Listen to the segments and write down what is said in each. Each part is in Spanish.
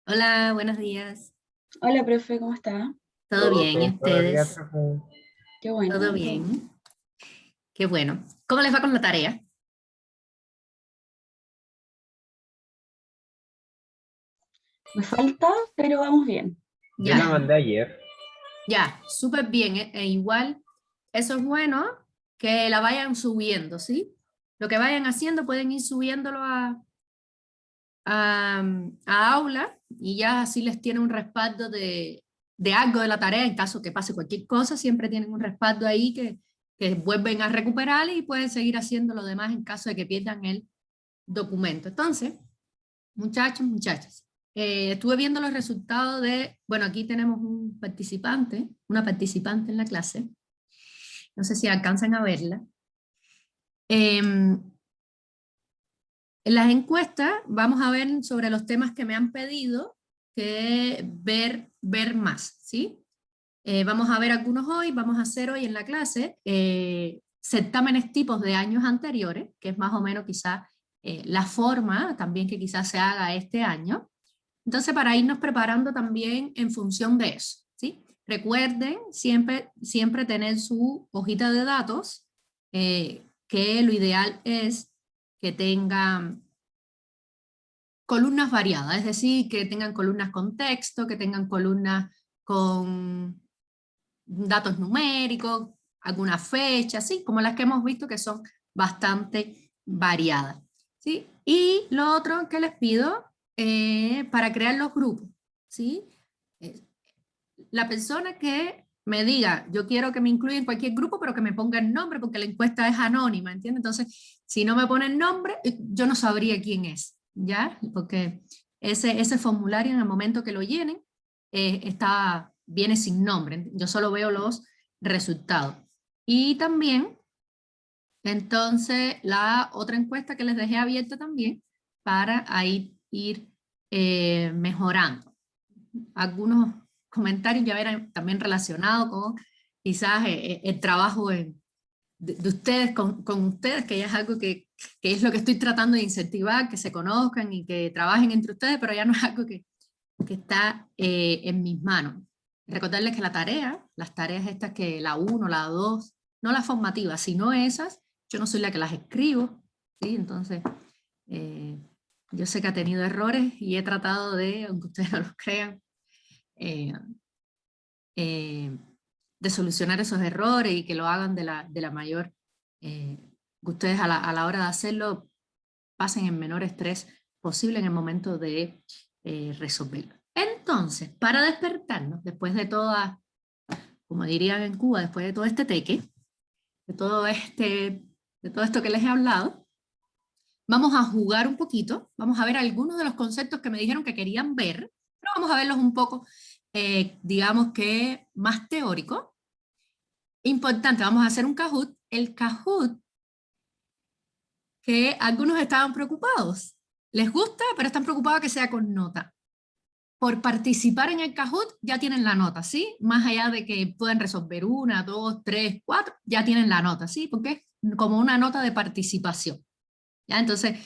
Hola, buenos días. Hola, profe, ¿cómo está? ¿Todo bien? ¿Y Buenos días, ustedes? profe. Qué ¿Todo bueno. bien? Qué bueno. ¿Cómo les va con la tarea? Me falta, pero vamos bien. Yo la Ya, mandé ayer. ya, súper bien. Igual, eso es bueno que la vayan subiendo, ¿sí? Lo que vayan haciendo pueden ir subiéndolo a aula y ya así les tiene un respaldo de algo de la tarea. En caso que pase cualquier cosa, siempre tienen un respaldo ahí que vuelven a recuperar y pueden seguir haciendo lo demás en caso de que pierdan el documento. Entonces, muchachos, muchachas, estuve viendo los resultados bueno, aquí tenemos un participante, una participante en la clase, no sé si alcanzan a verla. En las encuestas vamos a ver sobre los temas que me han pedido que ver más, ¿sí? Vamos a ver algunos hoy, vamos a hacer hoy en la clase certámenes tipos de años anteriores, que es más o menos quizás la forma también que quizás se haga este año. Entonces, para irnos preparando también en función de eso, ¿sí? Recuerden siempre tener su hojita de datos, que lo ideal es que tengan columnas variadas, es decir, que tengan columnas con texto, que tengan columnas con datos numéricos, algunas fechas, ¿sí? Como las que hemos visto que son bastante variadas, ¿sí? Y lo otro que les pido para crear los grupos, ¿sí? Eh, la persona que me diga, yo quiero que me incluya en cualquier grupo, pero que me ponga el nombre, porque la encuesta es anónima, ¿entiendes? Entonces, si no me pone el nombre, yo no sabría quién es, ¿ya? Porque ese formulario en el momento que lo llenen, viene sin nombre, yo solo veo los resultados. Y también, entonces, la otra encuesta que les dejé abierta también, para ahí ir mejorando algunos comentarios ya eran también relacionados con quizás el trabajo de ustedes con ustedes, que ya es algo que es lo que estoy tratando de incentivar, que se conozcan y que trabajen entre ustedes, pero ya no es algo que está en mis manos. Recordarles que las tareas estas que la uno la 2 no las formativas, sino esas, yo no soy la que las escribo, ¿sí? Entonces, eh, yo sé que ha tenido errores y he tratado de, aunque ustedes no los crean, eh, eh, de solucionar esos errores y que lo hagan de la mayor, que ustedes a la hora de hacerlo pasen en menor estrés posible en el momento de resolverlo. Entonces, para despertarnos, después de toda, como dirían en Cuba, después de todo este teque, de todo esto que les he hablado, vamos a jugar un poquito, vamos a ver algunos de los conceptos que me dijeron que querían ver, pero vamos a verlos un poco, digamos que más teórico. Importante, vamos a hacer un Kahoot. El Kahoot, que algunos estaban preocupados. Les gusta, pero están preocupados que sea con nota. Por participar en el Kahoot ya tienen la nota, ¿sí? Más allá de que pueden resolver una, dos, tres, cuatro, ya tienen la nota, ¿sí? Porque es como una nota de participación. ¿Ya? Entonces,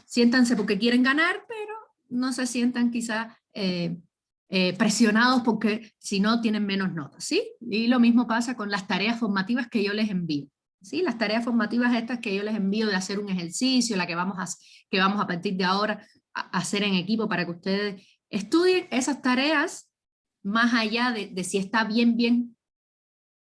siéntanse porque quieren ganar, pero no se sientan quizás presionados porque si no tienen menos notas, ¿sí? Y lo mismo pasa con las tareas formativas que yo les envío, ¿sí? Las tareas formativas estas que yo les envío de hacer un ejercicio, la que vamos a partir de ahora a hacer en equipo para que ustedes estudien esas tareas más allá de si está bien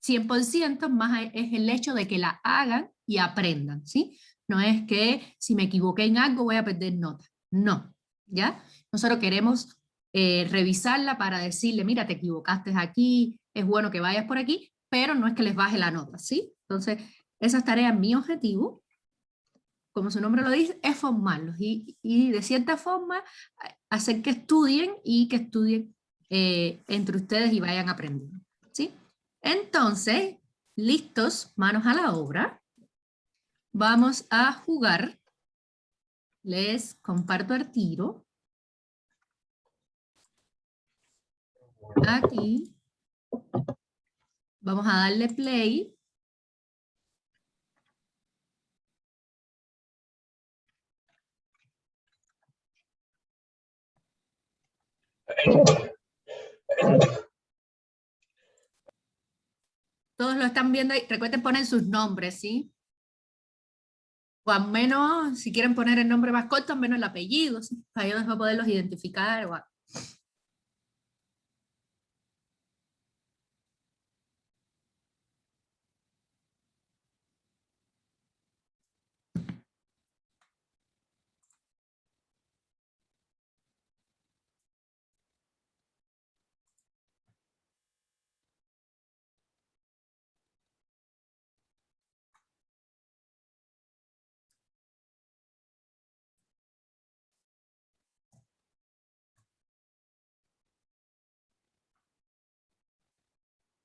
100% más es el hecho de que la hagan y aprendan, ¿sí? No es que si me equivoqué en algo voy a perder nota. No, ¿ya? Nosotros queremos revisarla para decirle, mira, te equivocaste aquí, es bueno que vayas por aquí, pero no es que les baje la nota, ¿sí? Entonces, esas tareas, mi objetivo, como su nombre lo dice, es formarlos y de cierta forma hacer que estudien y que estudien entre ustedes y vayan aprendiendo, ¿sí? Entonces, listos, manos a la obra, vamos a jugar. Les comparto el tiro. Aquí vamos a darle play. Todos lo están viendo ahí. Recuerden poner sus nombres, ¿sí? O al menos, si quieren poner el nombre más corto, al menos el apellido, ¿sí? Para yo después poderlos identificar. O...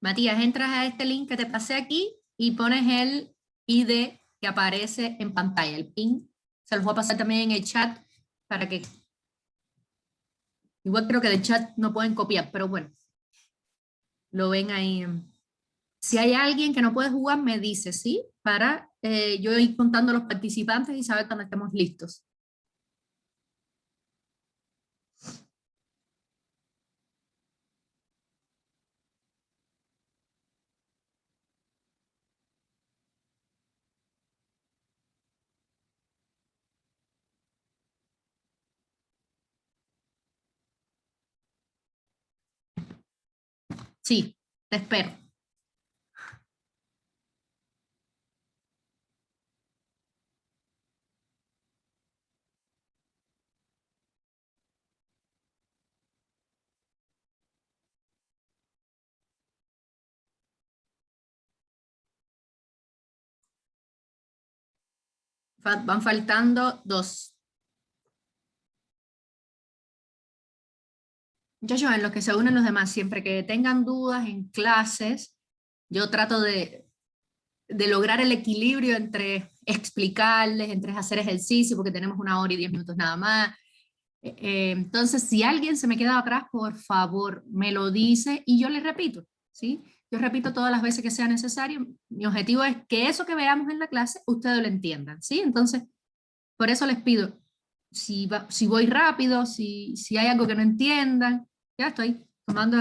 Matías, entras a este link que te pasé aquí y pones el ID que aparece en pantalla, el PIN. Se los voy a pasar también en el chat para que... Igual creo que del chat no pueden copiar, pero bueno, lo ven ahí. Si hay alguien que no puede jugar, me dice, ¿sí? Para yo ir contando los participantes y saber cuando estemos listos. Sí, te espero. Van faltando 2. Muchachos, en los que se unen los demás, siempre que tengan dudas en clases, yo trato de lograr el equilibrio entre explicarles, entre hacer ejercicio, porque tenemos 1 hora y 10 minutos nada más. Entonces, si alguien se me queda atrás, por favor, me lo dice y yo le repito, ¿sí? Yo repito todas las veces que sea necesario. Mi objetivo es que eso que veamos en la clase, ustedes lo entiendan, ¿sí? Entonces, por eso les pido, si voy rápido, si hay algo que no entiendan, ya estoy tomando,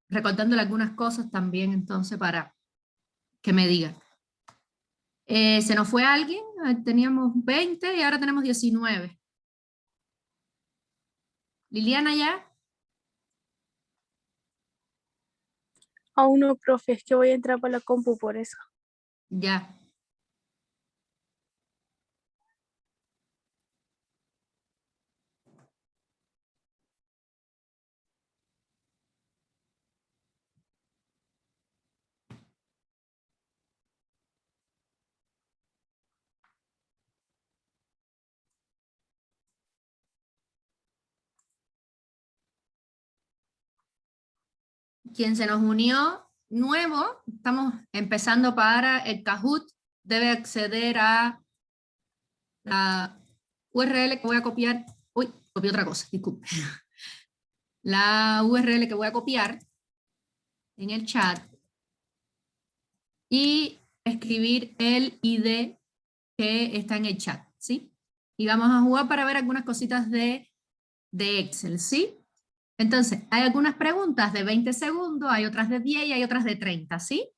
recordándole algunas cosas también, entonces, para que me digan. Se nos fue alguien, teníamos 20 y ahora tenemos 19. Liliana ya. Aún no, profe, es que voy a entrar por la compu por eso. Ya. Quien se nos unió nuevo, estamos empezando para el Kahoot, debe acceder a la URL que voy a copiar. Uy, copié otra cosa, disculpe. La URL que voy a copiar en el chat y escribir el ID que está en el chat, ¿sí? Y vamos a jugar para ver algunas cositas de Excel, ¿sí? Entonces, hay algunas preguntas de 20 segundos, hay otras de 10 y hay otras de 30, ¿sí?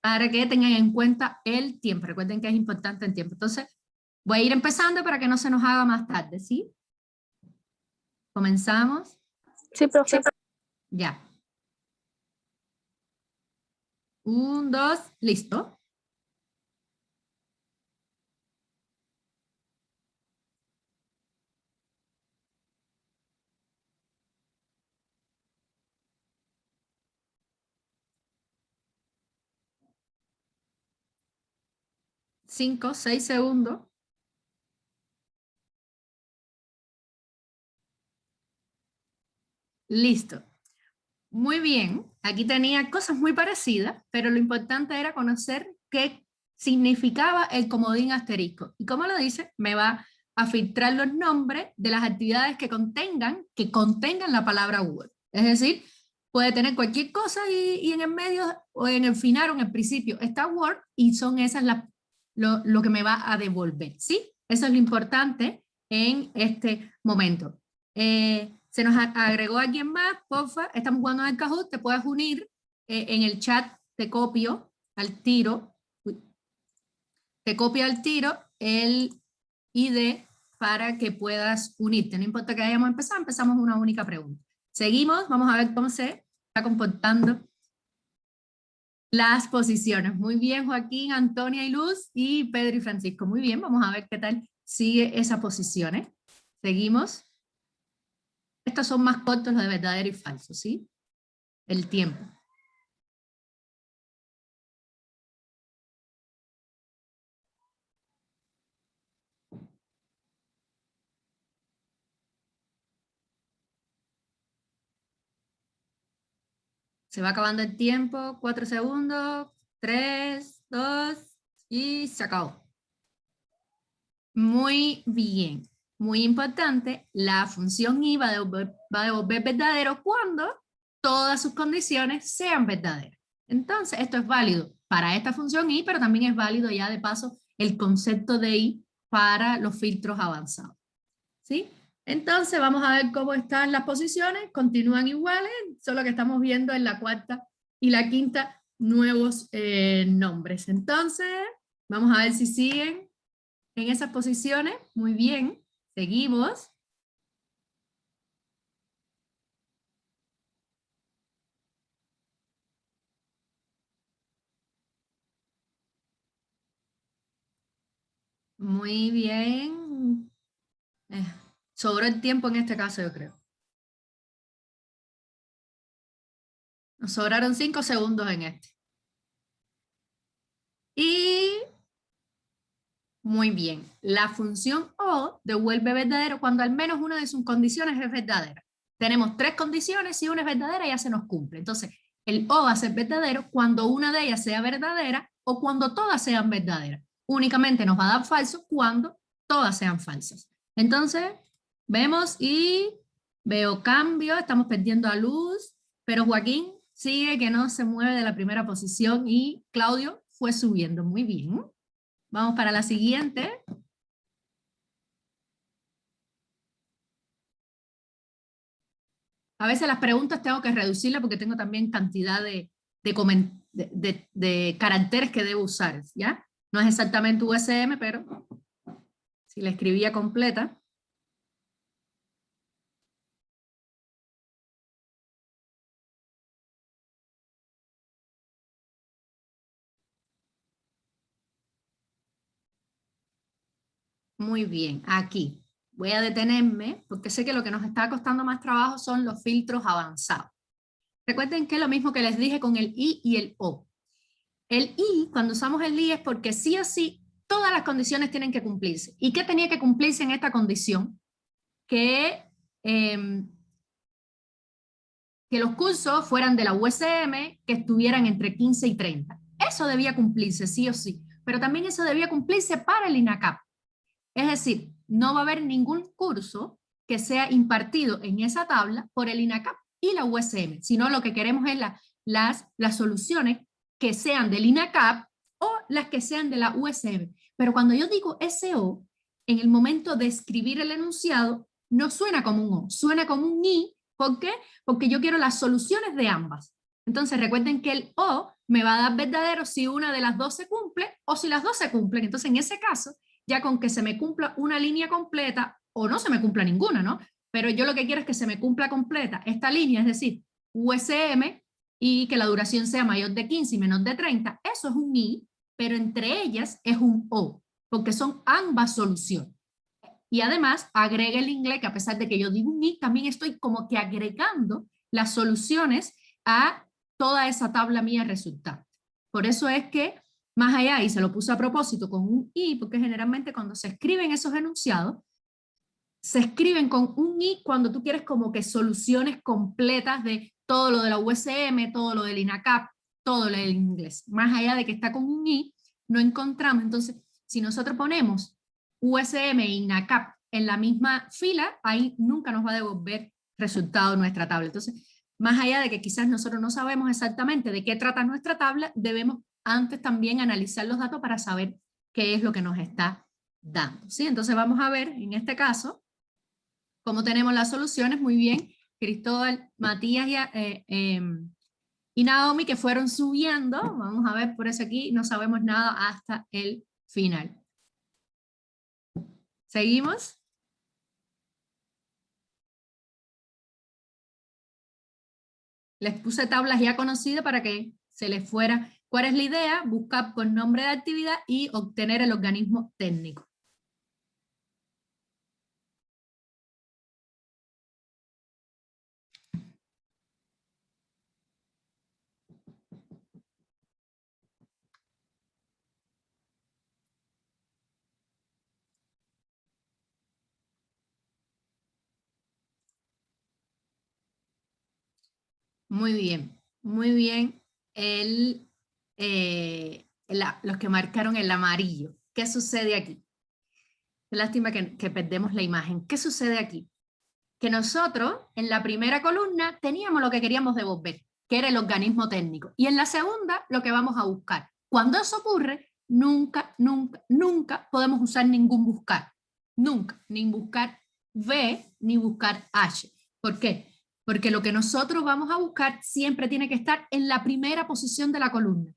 Para que tengan en cuenta el tiempo. Recuerden que es importante el tiempo. Entonces, voy a ir empezando para que no se nos haga más tarde, ¿sí? ¿Comenzamos? Sí, profe. Ya. 1, 2, listo. Cinco, 6 segundos. Listo. Muy bien. Aquí tenía cosas muy parecidas, pero lo importante era conocer qué significaba el comodín asterisco. Y como lo dice, me va a filtrar los nombres de las actividades que contengan la palabra Word. Es decir, puede tener cualquier cosa y en el medio o en el final o en el principio está Word y son esas lo que me va a devolver, ¿sí? Eso es lo importante en este momento. ¿Se nos agregó alguien más? Porfa, estamos jugando en el Kahoot, te puedes unir en el chat, te copio al tiro. Te copio al tiro el ID para que puedas unirte. No importa que hayamos empezado, empezamos una única pregunta. Seguimos, vamos a ver cómo se está comportando las posiciones. Muy bien, Joaquín, Antonia y Luz, y Pedro y Francisco. Muy bien, vamos a ver qué tal sigue esas posiciones. Seguimos. Estos son más cortos, los de verdadero y falso, ¿sí? El tiempo. Se va acabando el tiempo, 4 segundos, 3, 2, y se acabó. Muy bien, muy importante, la función i va a devolver verdadero cuando todas sus condiciones sean verdaderas. Entonces, esto es válido para esta función i, pero también es válido ya de paso el concepto de i para los filtros avanzados. ¿Sí? Entonces, vamos a ver cómo están las posiciones, continúan iguales, solo que estamos viendo en la cuarta y la quinta nuevos nombres. Entonces, vamos a ver si siguen en esas posiciones. Muy bien, seguimos. Muy bien. Sobró el tiempo en este caso, yo creo. Nos sobraron 5 segundos en este. Y muy bien, la función O devuelve verdadero cuando al menos una de sus condiciones es verdadera. Tenemos 3 condiciones, si una es verdadera ya se nos cumple. Entonces, el O va a ser verdadero cuando una de ellas sea verdadera o cuando todas sean verdaderas. Únicamente nos va a dar falso cuando todas sean falsas. Entonces, vemos y veo cambio, estamos perdiendo a Luz, pero Joaquín sigue que no se mueve de la primera posición y Claudio fue subiendo. Muy bien. Vamos para la siguiente. A veces las preguntas tengo que reducirlas porque tengo también cantidad de caracteres que debo usar, ¿ya? No es exactamente USM, pero si la escribía completa. Muy bien, aquí. Voy a detenerme porque sé que lo que nos está costando más trabajo son los filtros avanzados. Recuerden que es lo mismo que les dije con el I y el O. El I, cuando usamos el I es porque sí o sí todas las condiciones tienen que cumplirse. ¿Y qué tenía que cumplirse en esta condición? Que los cursos fueran de la USM, que estuvieran entre 15 y 30. Eso debía cumplirse sí o sí, pero también eso debía cumplirse para el INACAP. Es decir, no va a haber ningún curso que sea impartido en esa tabla por el INACAP y la USM, sino lo que queremos es las soluciones que sean del INACAP o las que sean de la USM. Pero cuando yo digo SO, en el momento de escribir el enunciado, no suena como un O, suena como un I. ¿Por qué? Porque yo quiero las soluciones de ambas. Entonces recuerden que el O me va a dar verdadero si una de las dos se cumple o si las dos se cumplen. Entonces en ese caso, ya con que se me cumpla una línea completa o no se me cumpla ninguna, ¿no? Pero yo lo que quiero es que se me cumpla completa esta línea, es decir, USM y que la duración sea mayor de 15 y menor de 30, eso es un I, pero entre ellas es un O, porque son ambas soluciones. Y además agrega el inglés, que a pesar de que yo digo un I, también estoy como que agregando las soluciones a toda esa tabla mía resultante. Por eso es que más allá, y se lo puse a propósito con un I, porque generalmente cuando se escriben esos enunciados, se escriben con un I cuando tú quieres como que soluciones completas de todo lo de la USM, todo lo del INACAP, todo lo del inglés. Más allá de que está con un I, no encontramos. Entonces, si nosotros ponemos USM e INACAP en la misma fila, ahí nunca nos va a devolver resultado nuestra tabla. Entonces, más allá de que quizás nosotros no sabemos exactamente de qué trata nuestra tabla, debemos antes también analizar los datos para saber qué es lo que nos está dando. ¿Sí? Entonces vamos a ver, en este caso, ¿Cómo tenemos las soluciones? Muy bien, Cristóbal, Matías y Naomi, que fueron subiendo. Vamos a ver, por eso aquí no sabemos nada hasta el final. ¿Seguimos? Les puse tablas ya conocidas para que se les fuera. ¿Cuál es la idea? Buscar por nombre de actividad y obtener el organismo técnico. Muy bien, muy bien. Los que marcaron el amarillo. ¿Qué sucede aquí? Qué lástima que perdemos la imagen. ¿Qué sucede aquí? Que nosotros en la primera columna teníamos lo que queríamos devolver, que era el organismo técnico. Y en la segunda lo que vamos a buscar. Cuando eso ocurre, nunca, nunca, nunca podemos usar ningún buscar. Nunca, ni buscar V ni buscar H. ¿Por qué? Porque lo que nosotros vamos a buscar siempre tiene que estar en la primera posición de la columna.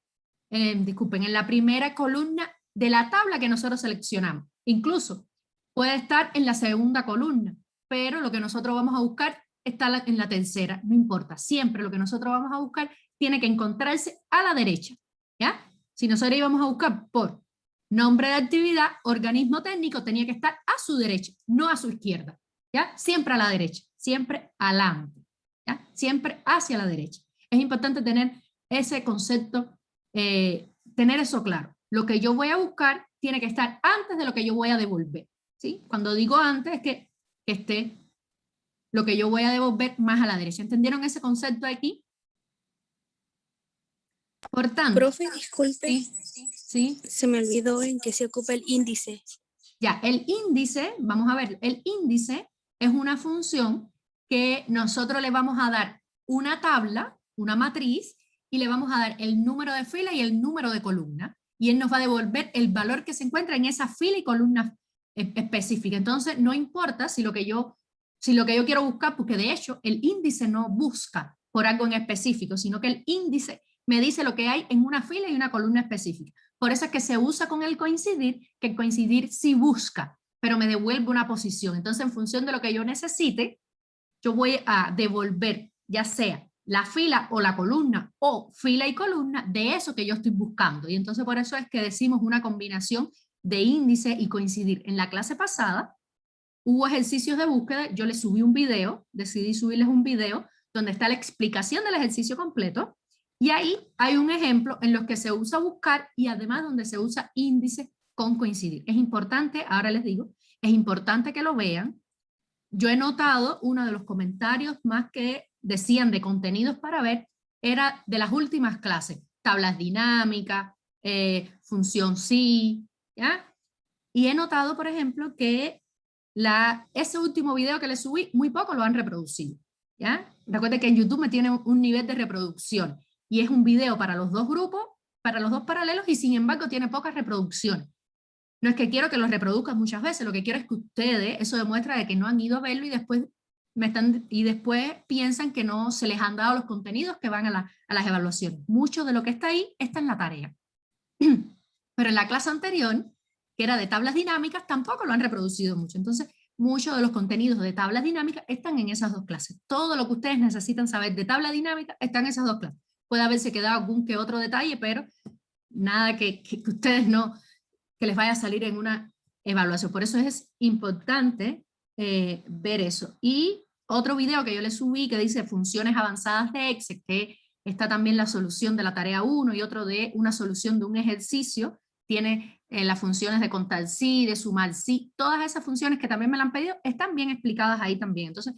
Disculpen, en la primera columna de la tabla que nosotros seleccionamos. Incluso puede estar en la segunda columna, pero lo que nosotros vamos a buscar está en la tercera, no importa. Siempre lo que nosotros vamos a buscar tiene que encontrarse a la derecha, ¿ya? Si nosotros íbamos a buscar por nombre de actividad, organismo técnico, tenía que estar a su derecha, no a su izquierda, ¿ya? Siempre a la derecha, siempre adelante, ¿ya? Siempre hacia la derecha. Es importante tener ese concepto, tener eso claro. Lo que yo voy a buscar tiene que estar antes de lo que yo voy a devolver, ¿sí? Cuando digo antes es que esté lo que yo voy a devolver más a la derecha. ¿Entendieron ese concepto aquí? Por tanto, Profe, disculpe, ¿sí? se me olvidó en que se ocupa el índice. Ya, el índice, vamos a ver, el índice es una función que nosotros le vamos a dar una tabla, una matriz, y le vamos a dar el número de fila y el número de columna, y él nos va a devolver el valor que se encuentra en esa fila y columna específica. Entonces, no importa si lo que yo quiero buscar, porque de hecho el índice no busca por algo en específico, sino que el índice me dice lo que hay en una fila y una columna específica. Por eso es que se usa con el coincidir, que el coincidir sí busca, pero me devuelve una posición. Entonces, en función de lo que yo necesite, yo voy a devolver, ya sea la fila o la columna, o fila y columna, de eso que yo estoy buscando. Y entonces por eso es que decimos una combinación de índice y coincidir. En la clase pasada hubo ejercicios de búsqueda, yo les subí un video, decidí subirles un video donde está la explicación del ejercicio completo, y ahí hay un ejemplo en los que se usa buscar y además donde se usa índice con coincidir. Es importante, ahora les digo, es importante que lo vean. Yo he notado uno de los comentarios más que decían de contenidos para ver, era de las últimas clases, tablas dinámicas, función sí, ¿ya? Y he notado, por ejemplo, que ese último video que les subí, muy poco lo han reproducido, ¿ya? Recuerden que en YouTube me tiene un nivel de reproducción, y es un video para los dos grupos, para los dos paralelos, y sin embargo tiene pocas reproducciones. No es que quiero que los reproduzcan muchas veces, lo que quiero es que ustedes, eso demuestra de que no han ido a verlo y después piensan que no se les han dado los contenidos que van a las evaluaciones. Mucho de lo que está ahí está en la tarea. Pero en la clase anterior, que era de tablas dinámicas, tampoco lo han reproducido mucho. Entonces, muchos de los contenidos de tablas dinámicas están en esas dos clases. Todo lo que ustedes necesitan saber de tabla dinámica está en esas dos clases. Puede haberse quedado algún que otro detalle, pero nada que ustedes no, que les vaya a salir en una evaluación. Por eso es importante ver eso. Y otro video que yo les subí que dice funciones avanzadas de Excel, que está también la solución de la tarea 1 y otro de una solución de un ejercicio, tiene las funciones de contar sí, de sumar sí, todas esas funciones que también me la han pedido están bien explicadas ahí también. Entonces,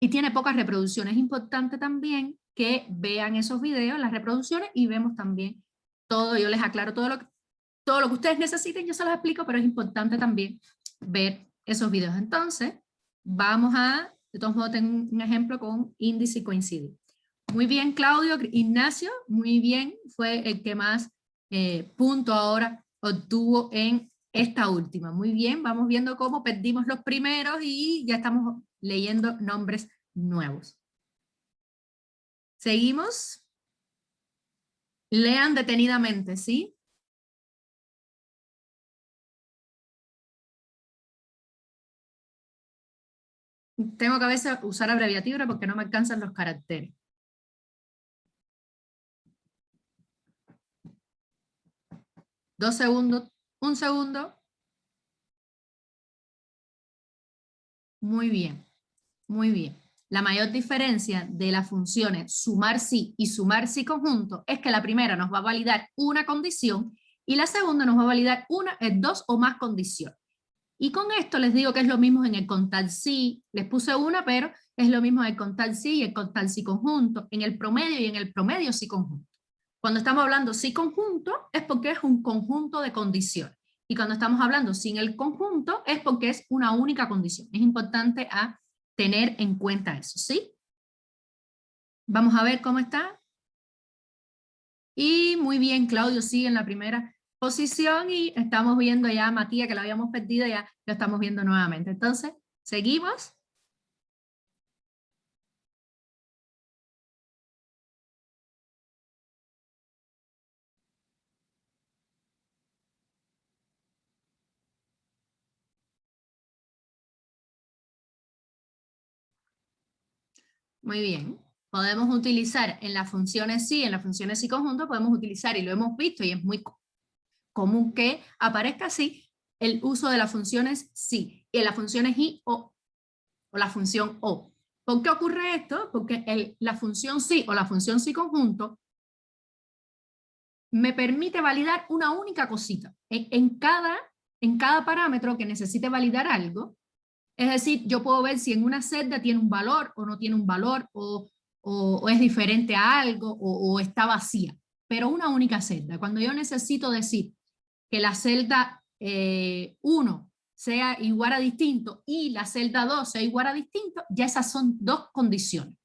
y tiene pocas reproducciones. Es importante también que vean esos videos, las reproducciones, y vemos también todo, yo les aclaro todo lo que ustedes necesiten, yo se los explico, pero es importante también ver esos videos. Entonces, de todos modos tengo un ejemplo con índice y coincidir. Muy bien, Claudio, Ignacio, muy bien, fue el que más punto ahora obtuvo en esta última. Muy bien, vamos viendo cómo perdimos los primeros y ya estamos leyendo nombres nuevos. ¿Seguimos? Lean detenidamente, ¿sí? Tengo que a veces usar abreviatura porque no me alcanzan los caracteres. Dos segundos, un segundo. Muy bien, muy bien. La mayor diferencia de las funciones sumar sí y sumar sí conjunto es que la primera nos va a validar una condición y la segunda nos va a validar dos o más condiciones. Y con esto les digo que es lo mismo en el contar sí, les puse una, pero es lo mismo en el contar sí y el contar sí conjunto, en el promedio y en el promedio sí conjunto. Cuando estamos hablando sí conjunto es porque es un conjunto de condiciones. Y cuando estamos hablando sin el conjunto es porque es una única condición. Es importante a tener en cuenta eso, ¿sí? Vamos a ver cómo está. Y muy bien, Claudio sigue en la primera posición y estamos viendo ya a Matías, que la habíamos perdido, ya lo estamos viendo nuevamente. Entonces, seguimos. Muy bien. Podemos utilizar en las funciones sí conjunto, podemos utilizar, y lo hemos visto, y es muy común que aparezca así, el uso de las funciones sí, y en las funciones y o la función o. ¿Por qué ocurre esto? Porque la función sí o la función sí conjunto me permite validar una única cosita. En cada parámetro que necesite validar algo, es decir, yo puedo ver si en una celda tiene un valor o no tiene un valor, o es diferente a algo, o está vacía, pero una única celda. Cuando yo necesito decir que la celda 1 sea igual a distinto y la celda 2 sea igual a distinto, ya esas son dos condiciones.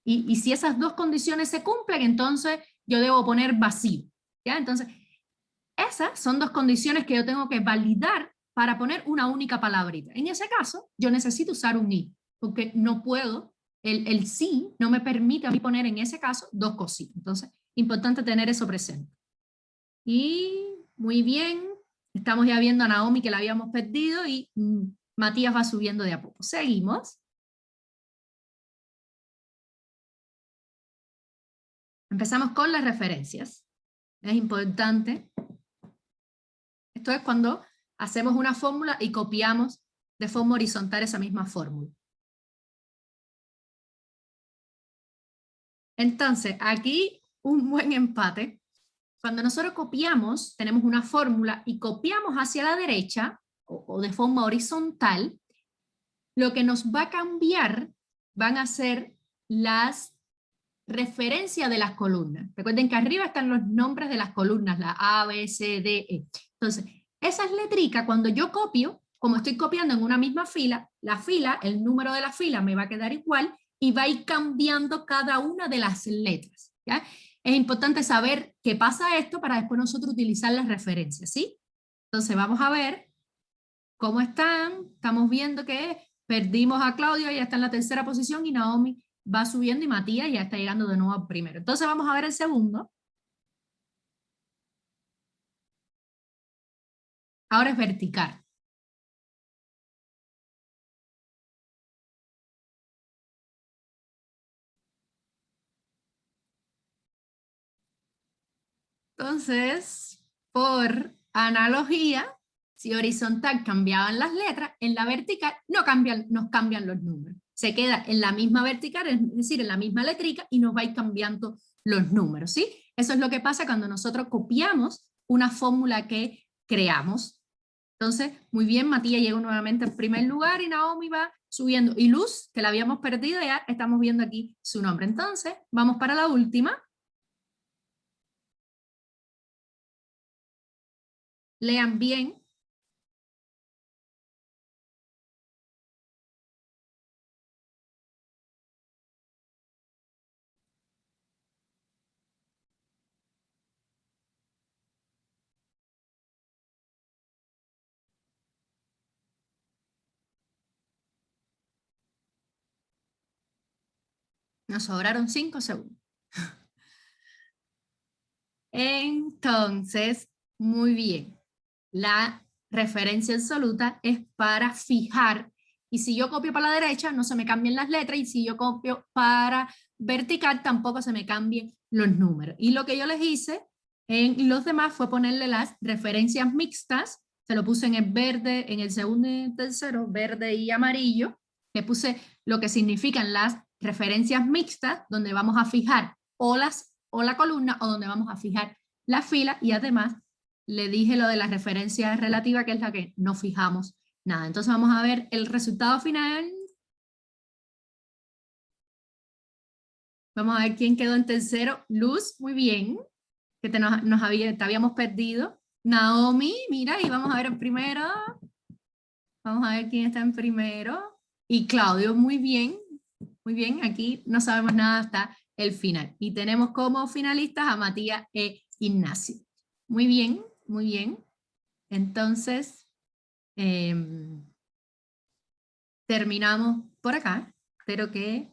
Y si esas dos condiciones se cumplen, entonces yo debo poner vacío. ¿Ya? Entonces, esas son dos condiciones que yo tengo que validar para poner una única palabrita. En ese caso, yo necesito usar un y, porque no puedo, el sí no me permite a mí poner en ese caso dos cositas. Entonces, importante tener eso presente. Y muy bien, estamos ya viendo a Naomi que la habíamos perdido y Matías va subiendo de a poco. Seguimos. Empezamos con las referencias. Es importante. Esto es cuando hacemos una fórmula y copiamos de forma horizontal esa misma fórmula. Entonces, aquí un buen empate. Cuando nosotros copiamos, tenemos una fórmula y copiamos hacia la derecha o de forma horizontal, lo que nos va a cambiar van a ser las referencias de las columnas. Recuerden que arriba están los nombres de las columnas, la A, B, C, D, E. Entonces, esas letricas, cuando yo copio, como estoy copiando en una misma fila, la fila, el número de la fila me va a quedar igual y va a ir cambiando cada una de las letras. ¿Ya? Es importante saber qué pasa esto para después nosotros utilizar las referencias, ¿sí? Entonces vamos a ver cómo están. Estamos viendo que perdimos a Claudio, ya está en la tercera posición y Naomi va subiendo y Matías ya está llegando de nuevo al primero. Entonces vamos a ver el segundo. Ahora es vertical. Entonces, por analogía, si horizontal cambiaban las letras, en la vertical no cambian, nos cambian los números. Se queda en la misma vertical, es decir, en la misma letrica, y nos va a ir cambiando los números, ¿sí? Eso es lo que pasa cuando nosotros copiamos una fórmula que creamos. Entonces, muy bien, Matías llegó nuevamente en primer lugar y Naomi va subiendo. Y Luz, que la habíamos perdido, ya estamos viendo aquí su nombre. Entonces, vamos para la última. Lean bien. Nos sobraron 5 segundos. Entonces, muy bien. La referencia absoluta es para fijar. Y si yo copio para la derecha, no se me cambian las letras. Y si yo copio para vertical, tampoco se me cambien los números. Y lo que yo les hice en los demás fue ponerle las referencias mixtas. Se lo puse en el verde, en el segundo y el tercero, verde y amarillo. Le puse lo que significan las referencias mixtas, donde vamos a fijar o la columna, o donde vamos a fijar la fila, y además le dije lo de la referencia relativa, que es la que no fijamos nada. Entonces vamos a ver el resultado final. Vamos a ver quién quedó en tercero. Luz, muy bien, que te habíamos perdido. Naomi, mira, y vamos a ver en primero. Vamos a ver quién está en primero. Y Claudio, muy bien. Muy bien, aquí no sabemos nada hasta el final. Y tenemos como finalistas a Matías e Ignacio. Muy bien, muy bien. Entonces, terminamos por acá. Espero que,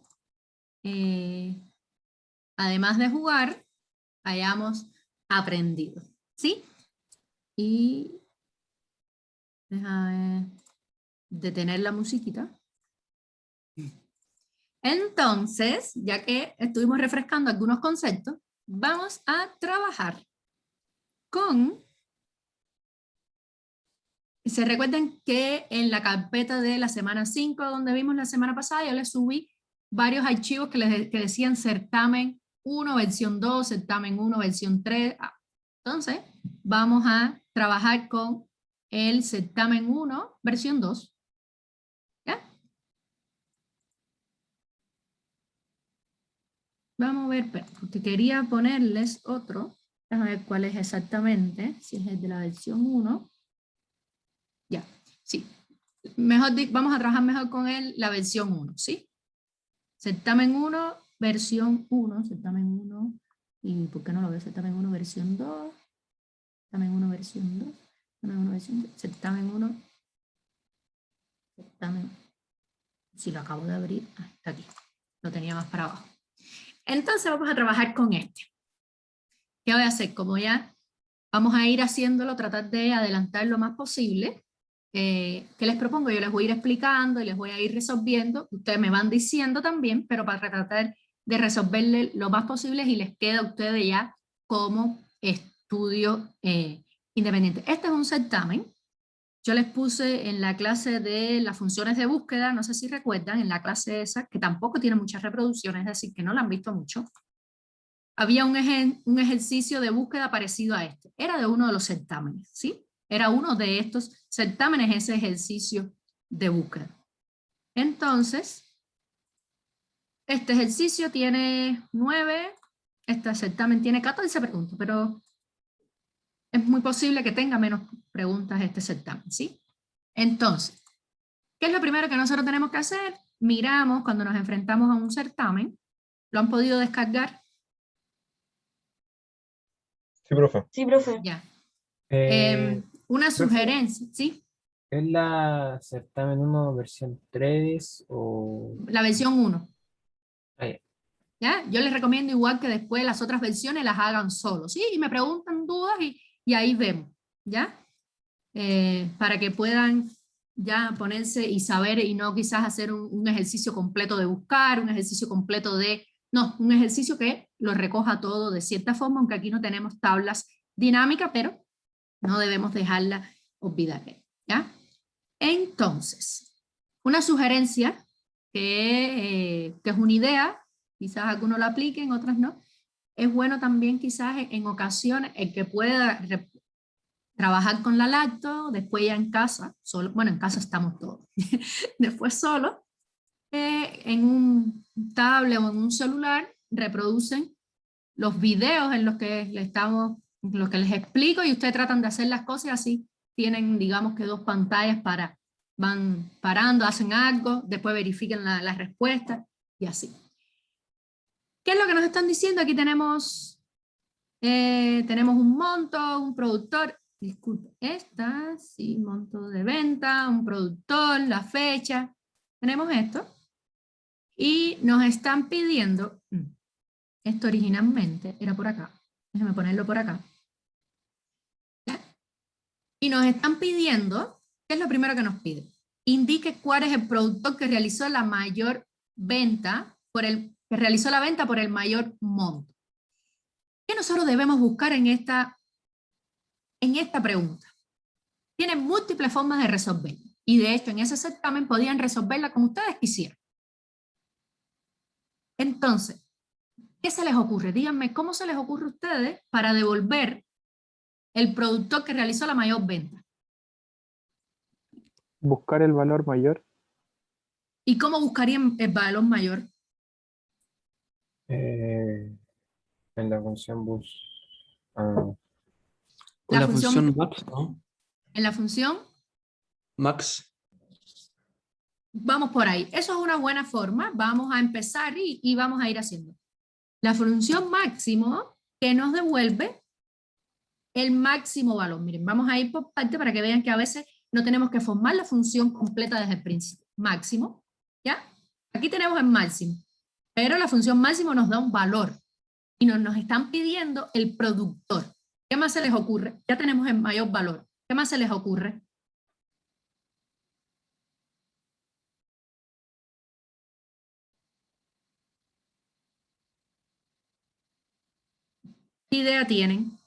además de jugar, hayamos aprendido. ¿Sí? Y déjame detener la musiquita. Entonces, ya que estuvimos refrescando algunos conceptos, vamos a trabajar con... Se recuerdan que en la carpeta de la semana 5, donde vimos la semana pasada, yo les subí varios archivos que decían certamen 1, versión 2, certamen 1, versión 3. Entonces, vamos a trabajar con el certamen 1, versión 2. ¿Ya? Vamos a ver, porque quería ponerles otro. Vamos a ver cuál es exactamente, si es el de la versión 1. Ya, sí. Vamos a trabajar mejor con la versión 1, ¿sí? Certamen 1, versión 1, certamen 1, ¿y por qué no lo veo? Certamen 1, versión 2, certamen 1, versión 2, certamen 1, versión 2, certamen 1, certamen, si lo acabo de abrir, está aquí, lo tenía más para abajo. Entonces vamos a trabajar con este. ¿Qué voy a hacer? Como ya vamos a ir haciéndolo, tratar de adelantar lo más posible. ¿Qué les propongo? Yo les voy a ir explicando y les voy a ir resolviendo. Ustedes me van diciendo también, pero para tratar de resolverle lo más posible y les queda a ustedes ya como estudio independiente. Este es un certamen. Yo les puse en la clase de las funciones de búsqueda, no sé si recuerdan, en la clase esa, que tampoco tiene muchas reproducciones, es decir, que no la han visto mucho. Había un ejercicio de búsqueda parecido a este. Era de uno de los certámenes, ¿sí? Era uno de estos certámenes, ese ejercicio de búsqueda. Entonces, este ejercicio tiene 9, este certamen tiene 14 preguntas, pero es muy posible que tenga menos preguntas este certamen, ¿sí? Entonces, ¿qué es lo primero que nosotros tenemos que hacer? Miramos cuando nos enfrentamos a un certamen. ¿Lo han podido descargar? Sí, profe. Sí, profe. Ya. Una profe, sugerencia, ¿sí? ¿es la certamen 1 versión 3 o...? La versión 1. Ah, ya. ¿Ya? Yo les recomiendo igual que después las otras versiones las hagan solo, ¿sí? Y me preguntan dudas y ahí vemos, ¿ya? Para que puedan ya ponerse y saber y no quizás hacer un ejercicio completo de buscar, un ejercicio completo de... No, un ejercicio que lo recoja todo de cierta forma, aunque aquí no tenemos tablas dinámicas, pero no debemos dejarla olvidar, ¿ya? Entonces, una sugerencia que es una idea, quizás algunos la apliquen, otras no, es bueno también quizás en ocasiones el que pueda trabajar con la lacto, después ya en casa, solo, bueno, en casa estamos todos, después solo, en un tablet o en un celular, reproducen los videos en los que les explico y ustedes tratan de hacer las cosas así, tienen digamos que 2 pantallas van parando, hacen algo, después verifiquen la respuesta y así. ¿Qué es lo que nos están diciendo? Aquí tenemos un monto, un productor, disculpe, sí, monto de venta, un productor, la fecha, tenemos esto. Y nos están pidiendo, esto originalmente era por acá, déjenme ponerlo por acá. ¿Ya? Y nos están pidiendo, ¿qué es lo primero que nos pide? Indique cuál es el productor que realizó la mayor venta, que realizó la venta por el mayor monto. ¿Qué nosotros debemos buscar en esta pregunta? Tienen múltiples formas de resolverla. Y de hecho, en ese certamen podían resolverla como ustedes quisieran. Entonces, ¿qué se les ocurre? Díganme, ¿cómo se les ocurre a ustedes para devolver el productor que realizó la mayor venta? Buscar el valor mayor. ¿Y cómo buscarían el valor mayor? En la función bus. Con La la función- función max, ¿no? En la función, Max. vamos por ahí. Eso es una buena forma. Vamos a empezar y vamos a ir haciendo. La función máximo que nos devuelve el máximo valor. Miren, vamos a ir por parte para que vean que a veces no tenemos que formar la función completa desde el principio. Máximo, ¿ya? Aquí tenemos el máximo, pero la función máximo nos da un valor y nos están pidiendo el productor. ¿Qué más se les ocurre? Ya tenemos el mayor valor. ¿Qué más se les ocurre? ¿Qué idea tienen?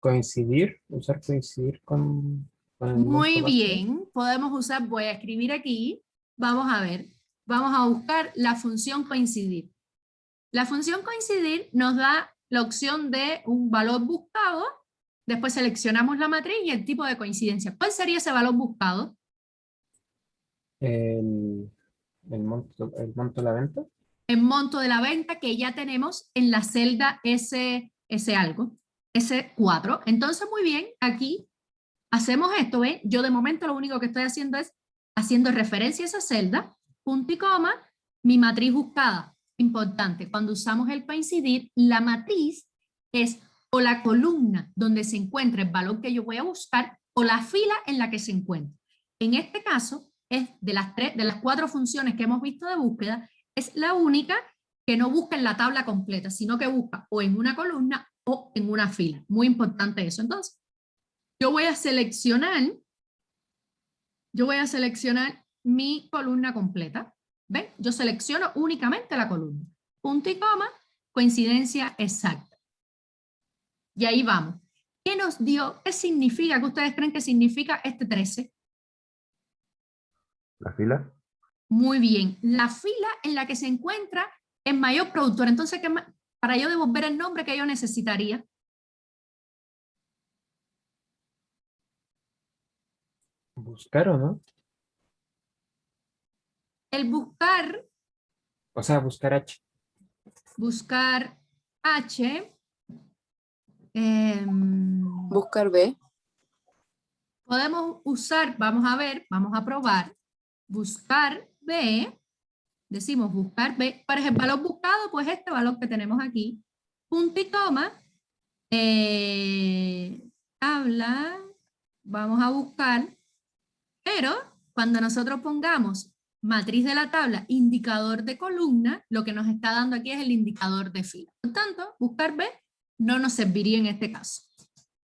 Coincidir, usar coincidir con el Muy monto base. bien, podemos usar, voy a escribir aquí, vamos a ver, vamos a buscar la función coincidir. La función coincidir nos da la opción de un valor buscado, después seleccionamos la matriz y el tipo de coincidencia. ¿Cuál sería ese valor buscado? El monto de la venta. El monto de la venta que ya tenemos en la celda ese algo, ese 4. Entonces, muy bien, aquí hacemos esto, ¿ven? Yo de momento lo único que estoy haciendo es haciendo referencia a esa celda, punto y coma, mi matriz buscada. Importante, cuando usamos el coincidir, la matriz es o la columna donde se encuentra el valor que yo voy a buscar o la fila en la que se encuentra. En este caso, es de las 4 funciones que hemos visto de búsqueda, es la única que no busca en la tabla completa, sino que busca o en una columna o en una fila. Muy importante eso. Entonces, yo voy a seleccionar mi columna completa. ¿Ven? Yo selecciono únicamente la columna. Punto y coma, coincidencia exacta. Y ahí vamos. ¿Qué nos dio? ¿Qué significa? ¿Qué ustedes creen que significa este 13? ¿La fila? Muy bien. La fila en la que se encuentra el mayor productor. Entonces, para yo devolver el nombre que yo necesitaría. Buscar o no. El buscar. O sea, buscar H. Buscar H. Buscar B. Podemos usar, vamos a ver, vamos a probar, buscar B, decimos buscar B, ¿cuál es el valor buscado? Pues este valor que tenemos aquí, punto y coma, tabla, vamos a buscar, pero cuando nosotros pongamos matriz de la tabla, indicador de columna, lo que nos está dando aquí es el indicador de fila. Por tanto, buscar B no nos serviría en este caso.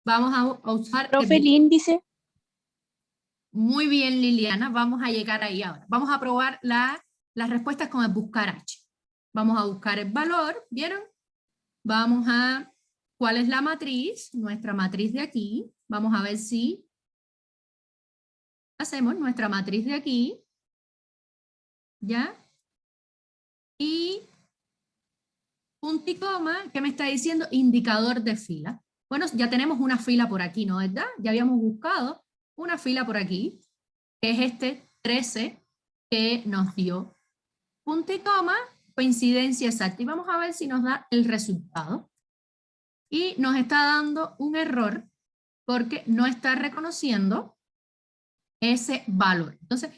Vamos a usar... Profe, el índice. Muy bien, Liliana, vamos a llegar ahí ahora. Vamos a probar las respuestas con el buscar H. Vamos a buscar el valor, ¿vieron? Vamos a, ¿cuál es la matriz? Nuestra matriz de aquí. Vamos a ver si hacemos nuestra matriz de aquí. ¿Ya? Y punto y coma, ¿qué me está diciendo? Indicador de fila. Bueno, ya tenemos una fila por aquí, ¿no? ¿Verdad? Ya habíamos buscado una fila por aquí, que es este 13 que nos dio punto y coma, coincidencia exacta. Y vamos a ver si nos da el resultado. Y nos está dando un error porque no está reconociendo ese valor. Entonces,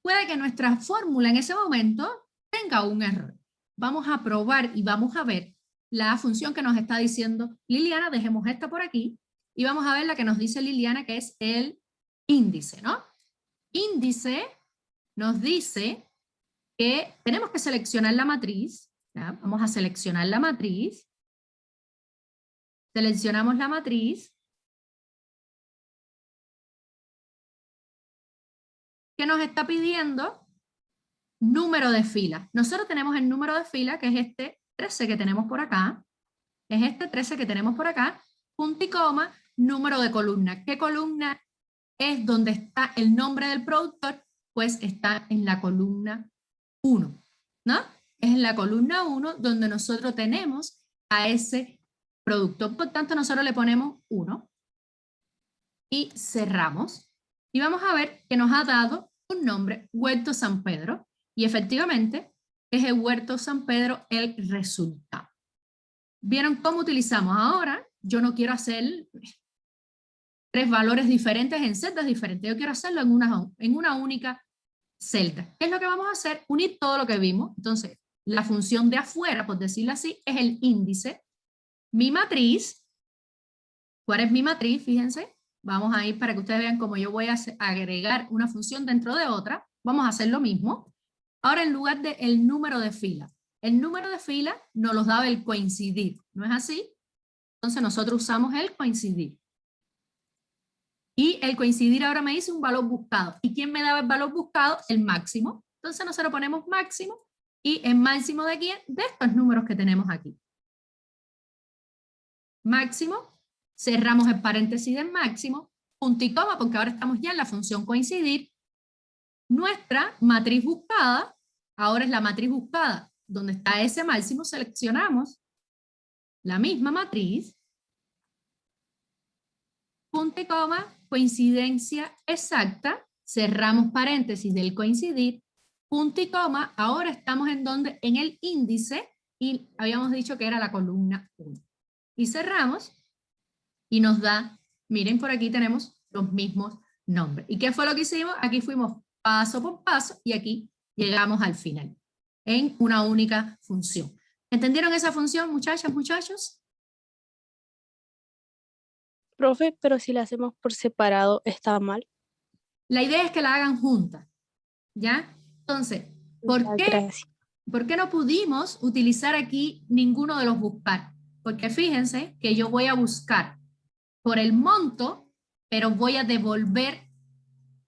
puede que nuestra fórmula en ese momento tenga un error. Vamos a probar y vamos a ver la función que nos está diciendo Liliana. Dejemos esta por aquí y vamos a ver la que nos dice Liliana, que es el índice, ¿no? Índice nos dice que tenemos que seleccionar la matriz, ¿ya? Vamos a seleccionar la matriz. Seleccionamos la matriz. ¿Qué nos está pidiendo? Número de fila. Nosotros tenemos el número de fila, que es este 13 que tenemos por acá. Es este 13 que tenemos por acá. Punto y coma, número de columna. ¿Qué columna es donde está el nombre del productor? Pues está en la columna 1, ¿no? Es en la columna 1 donde nosotros tenemos a ese productor. Por tanto, nosotros le ponemos 1 y cerramos. Y vamos a ver que nos ha dado un nombre, Huerto San Pedro. Y efectivamente, es el Huerto San Pedro el resultado. ¿Vieron cómo utilizamos? Ahora, yo no quiero hacer 3 valores diferentes en celdas diferentes. Yo quiero hacerlo en una única celda. ¿Qué es lo que vamos a hacer? Unir todo lo que vimos. Entonces, la función de afuera, por decirlo así, es el índice. Mi matriz, ¿cuál es mi matriz? Fíjense, vamos a ir para que ustedes vean cómo yo voy a agregar una función dentro de otra. Vamos a hacer lo mismo. Ahora, en lugar del número de fila. El número de fila nos los daba el coincidir, ¿no es así? Entonces nosotros usamos el coincidir. Y el coincidir ahora me dice un valor buscado. ¿Y quién me daba el valor buscado? El máximo. Entonces nosotros ponemos máximo y el máximo de quién? De estos números que tenemos aquí. Máximo, cerramos el paréntesis del máximo, punto y coma, porque ahora estamos ya en la función coincidir. Nuestra matriz buscada, ahora es la matriz buscada, donde está ese máximo, seleccionamos la misma matriz, punto y coma, coincidencia exacta, cerramos paréntesis del coincidir, punto y coma, ahora estamos en donde, en el índice, y habíamos dicho que era la columna 1. Y cerramos, y nos da, miren por aquí tenemos los mismos nombres. ¿Y qué fue lo que hicimos? Aquí fuimos paso por paso, y aquí llegamos al final, en una única función. ¿Entendieron esa función, muchachas, muchachos? Profe, pero si la hacemos por separado, ¿está mal? La idea es que la hagan juntas, ¿ya? Entonces, ¿por qué no pudimos utilizar aquí ninguno de los buscar? Porque fíjense que yo voy a buscar por el monto, pero voy a devolver,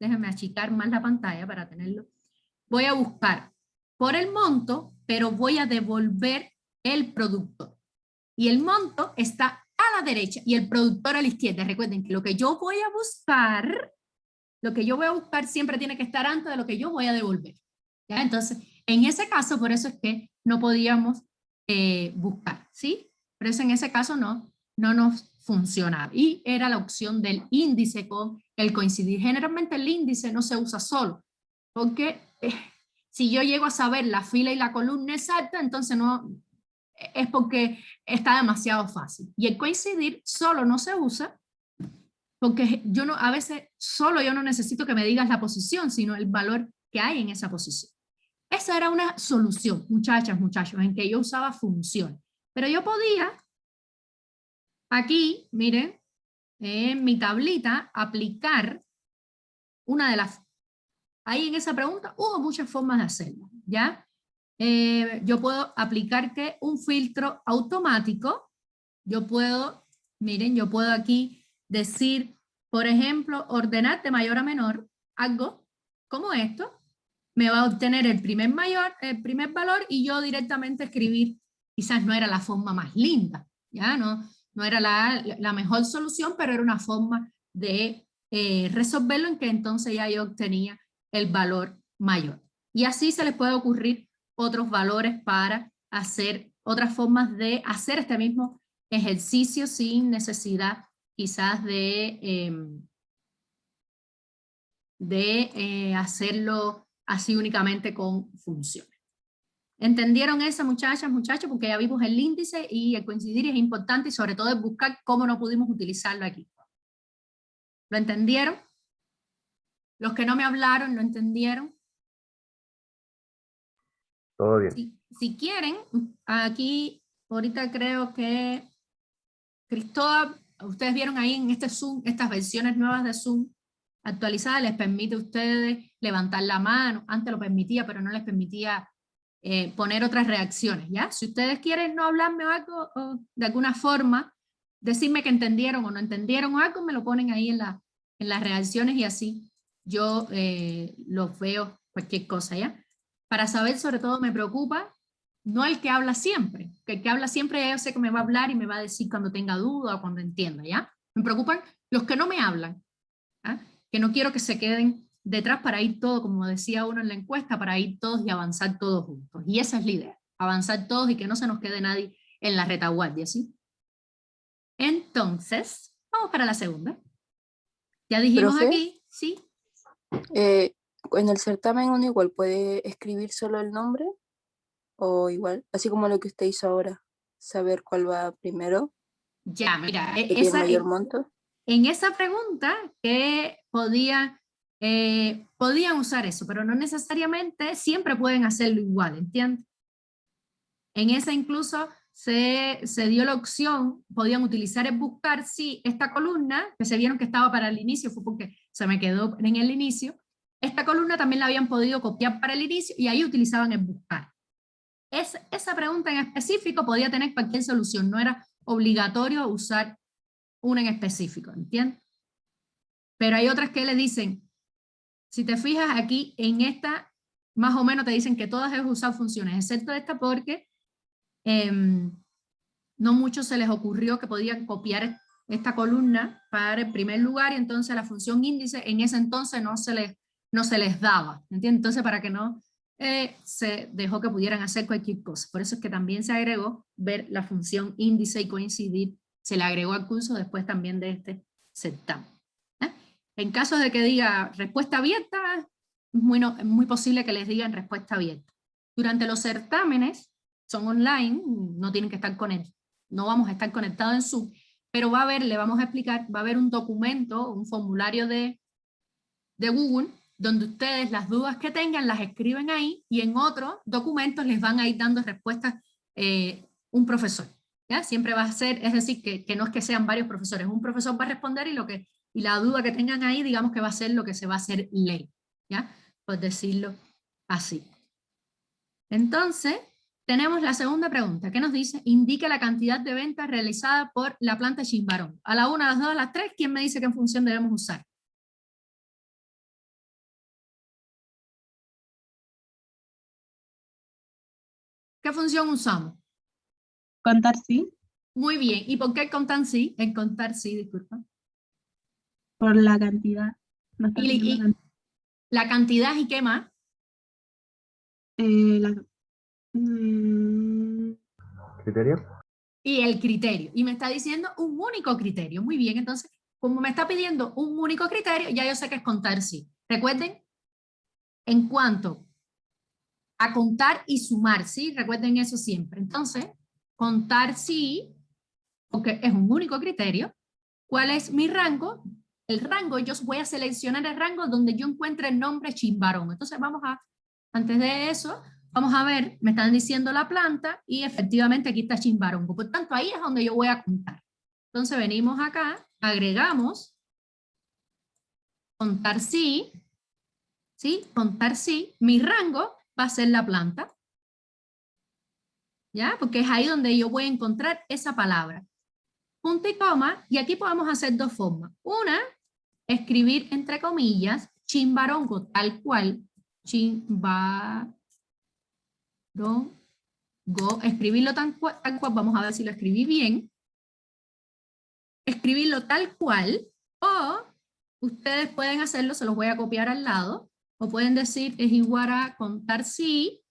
déjenme achicar más la pantalla para tenerlo, voy a buscar por el monto, pero voy a devolver el productor. Y el monto está a la derecha y el productor a la izquierda. Recuerden que lo que yo voy a buscar siempre tiene que estar antes de lo que yo voy a devolver. ¿Ya? Entonces, en ese caso, por eso es que no podíamos buscar, ¿sí? Por eso en ese caso no nos funcionaba. Y era la opción del índice con el coincidir. Generalmente el índice no se usa solo, porque si yo llego a saber la fila y la columna exacta, entonces no, es porque está demasiado fácil. Y el coincidir solo no se usa porque a veces solo yo no necesito que me digas la posición, sino el valor que hay en esa posición. Esa era una solución, muchachas, muchachos, en que yo usaba funciones. Pero yo podía, aquí, miren, en mi tablita, aplicar una de las... Ahí en esa pregunta hubo muchas formas de hacerlo, ¿ya? Yo puedo aplicar que un filtro automático, yo puedo, miren, yo puedo aquí decir, por ejemplo, ordenar de mayor a menor, algo como esto, me va a obtener el primer valor y yo directamente escribir, quizás no era la forma más linda, ya no era la mejor solución, pero era una forma de resolverlo en que entonces ya yo obtenía el valor mayor. Y así se les puede ocurrir otros valores para hacer otras formas de hacer este mismo ejercicio sin necesidad quizás de hacerlo así únicamente con funciones. ¿Entendieron esa, muchachas, muchachos? Porque ya vimos el índice y el coincidir es importante y sobre todo es buscar cómo no pudimos utilizarlo aquí. ¿Lo entendieron? Los que no me hablaron, ¿lo entendieron? Todo bien. Si quieren, aquí ahorita creo que Cristóbal, ustedes vieron ahí en este Zoom, estas versiones nuevas de Zoom actualizadas, les permite a ustedes levantar la mano. Antes lo permitía, pero no les permitía poner otras reacciones, ¿ya? Si ustedes quieren no hablarme o algo, o de alguna forma, decirme que entendieron o no entendieron o algo, me lo ponen ahí en las reacciones y así yo los veo, cualquier cosa, ¿ya? Para saber, sobre todo, me preocupa no el que habla siempre, que el que habla siempre yo sé que me va a hablar y me va a decir cuando tenga duda o cuando entienda, ¿ya? Me preocupan los que no me hablan, ¿ya? Que no quiero que se queden detrás para ir todo, como decía uno en la encuesta, para ir todos y avanzar todos juntos. Y esa es la idea, avanzar todos y que no se nos quede nadie en la retaguardia, ¿sí? Entonces, vamos para la segunda. Ya dijimos ¿Profe? aquí, ¿sí? En el certamen uno igual puede escribir solo el nombre o igual, así como lo que usted hizo ahora, saber cuál va primero, Ya, mira, que tiene mayor monto. en esa pregunta que podían usar eso, pero no necesariamente siempre pueden hacerlo igual, ¿entiendes? En esa incluso se dio la opción, podían utilizar el buscar, sí, esta columna, que se vieron que estaba para el inicio, fue porque se me quedó en el inicio, esta columna también la habían podido copiar para el inicio y ahí utilizaban el buscar. Esa pregunta en específico podía tener cualquier solución, no era obligatorio usar una en específico, ¿entiendes? Pero hay otras que le dicen, si te fijas aquí en esta, más o menos te dicen que todas es usar funciones, excepto esta porque no mucho se les ocurrió que podían copiar esta columna para el primer lugar y entonces la función índice en ese entonces no se les daba, ¿entiendes? Entonces para que no se dejó que pudieran hacer cualquier cosa. Por eso es que también se agregó ver la función índice y coincidir, se le agregó al curso después también de este certamen. En caso de que diga respuesta abierta, es muy posible que les digan respuesta abierta. Durante los certámenes, son online, no tienen que estar conectados, no vamos a estar conectados en Zoom, pero va a haber, le vamos a explicar, va a haber un documento, un formulario de Google, donde ustedes las dudas que tengan las escriben ahí y en otros documentos les van a ir dando respuestas un profesor. ¿Ya? Siempre va a ser, es decir, que no es que sean varios profesores, un profesor va a responder y la duda que tengan ahí, digamos que va a ser lo que se va a hacer ley, ¿ya? Por decirlo así. Entonces, tenemos la segunda pregunta, que nos dice, indica la cantidad de ventas realizada por la planta Chimbarón. A la 1, a las 2, a las 3, ¿quién me dice qué función debemos usar? ¿Qué función usamos? Contar sí, Muy bien. ¿Y por qué el contar sí? El contar sí, disculpa. por la cantidad. No está pidiendo Y la cantidad y qué más. ¿Criterio? Y el criterio. Y me está diciendo un único criterio. Muy bien, entonces, como me está pidiendo un único criterio, ya yo sé que es contar sí. Recuerden, en cuanto a contar y sumar, ¿sí? Recuerden eso siempre. Entonces, contar sí, porque es un único criterio. ¿Cuál es mi rango? El rango, yo voy a seleccionar el rango donde yo encuentre el nombre Chimbarón. Entonces antes de eso, vamos a ver, me están diciendo la planta y efectivamente aquí está Chimbarongo. Por tanto, ahí es donde yo voy a contar. Entonces venimos acá, agregamos, contar sí, ¿sí? Contar sí, mi rango va a ser la planta. ¿Ya? Porque es ahí donde yo voy a encontrar esa palabra. Punto y coma, y aquí podemos hacer dos formas. Una, escribir entre comillas, Chimbarongo, tal cual, Chimbarongo, escribirlo tal cual, vamos a ver si lo escribí bien, escribirlo tal cual, o ustedes pueden hacerlo, se los voy a copiar al lado, o pueden decir es igual a contar sí,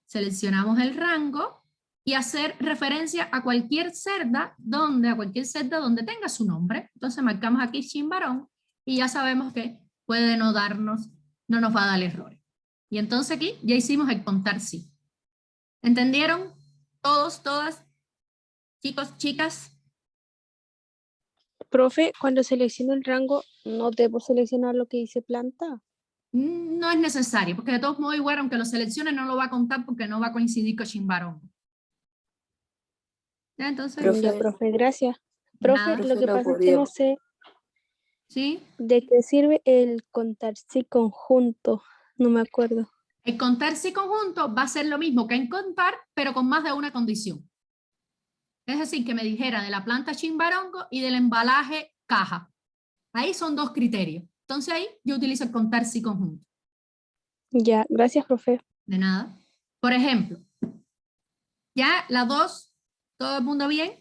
seleccionamos el rango, y hacer referencia a cualquier celda donde tenga su nombre. Entonces marcamos aquí Chimbarón y ya sabemos que puede no nos va a dar errores. Y entonces aquí ya hicimos el contar sí. ¿Entendieron? ¿Todos, todas? Chicos, chicas. Profe, cuando selecciono el rango, ¿no debo seleccionar lo que dice planta? No es necesario, porque de todos modos igual, aunque lo seleccione, no lo va a contar porque no va a coincidir con Chimbarón. ¿Ya? Entonces, Profe, Ya, profe, gracias. Profe, nada, lo que no pasa es que podía. no sé ¿sí? de qué sirve el contar sí conjunto. No me acuerdo. El contar sí conjunto va a ser lo mismo que en contar, pero con más de una condición. Es decir, que me dijera de la planta chimbarongo y del embalaje caja. Ahí son dos criterios. Entonces ahí yo utilizo el contar sí conjunto. Ya, gracias, profe. De nada. Por ejemplo, ya la 2, ¿todo el mundo bien?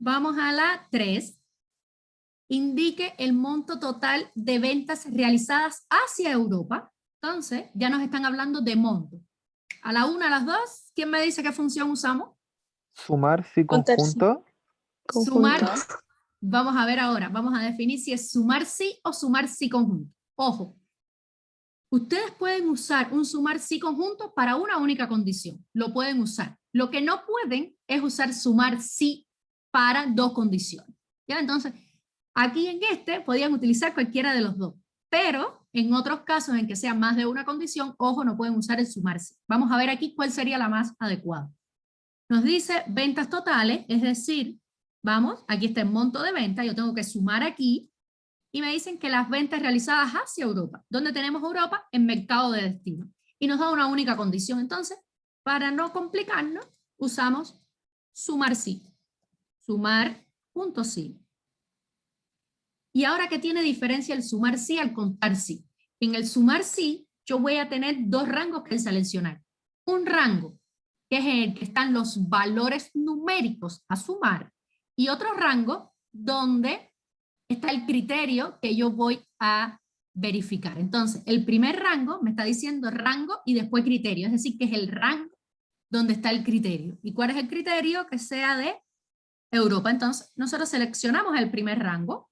Vamos a la 3. Indique el monto total de ventas realizadas hacia Europa. Entonces, ya nos están hablando de monto. A la 1, a las 2, ¿quién me dice qué función usamos? Sumar sí Contar sí. conjunto. Sumar. Conjunto. Vamos a ver ahora, vamos a definir si es sumar sí o sumar sí conjunto. Ojo, ustedes pueden usar un sumar sí conjunto para una única condición. Lo pueden usar. Lo que no pueden es usar sumar sí para dos condiciones. ¿Ya? Entonces, aquí en este podían utilizar cualquiera de los dos. Pero en otros casos en que sea más de una condición, ojo, no pueden usar el sumar sí. Vamos a ver aquí cuál sería la más adecuada. Nos dice ventas totales, es decir, vamos, aquí está el monto de venta, yo tengo que sumar aquí, y me dicen que las ventas realizadas hacia Europa. ¿Dónde tenemos Europa? En mercado de destino. Y nos da una única condición. Entonces, para no complicarnos, usamos sumar sí. Sumar punto sí. Y ahora, ¿qué tiene diferencia el sumar sí al contar sí? En el sumar sí, yo voy a tener dos rangos que seleccionar. Un rango, que es en el que están los valores numéricos a sumar, y otro rango donde está el criterio que yo voy a verificar. Entonces, el primer rango me está diciendo rango y después criterio, es decir, que es el rango donde está el criterio. ¿Y cuál es el criterio? Que sea de Europa. Entonces, nosotros seleccionamos el primer rango,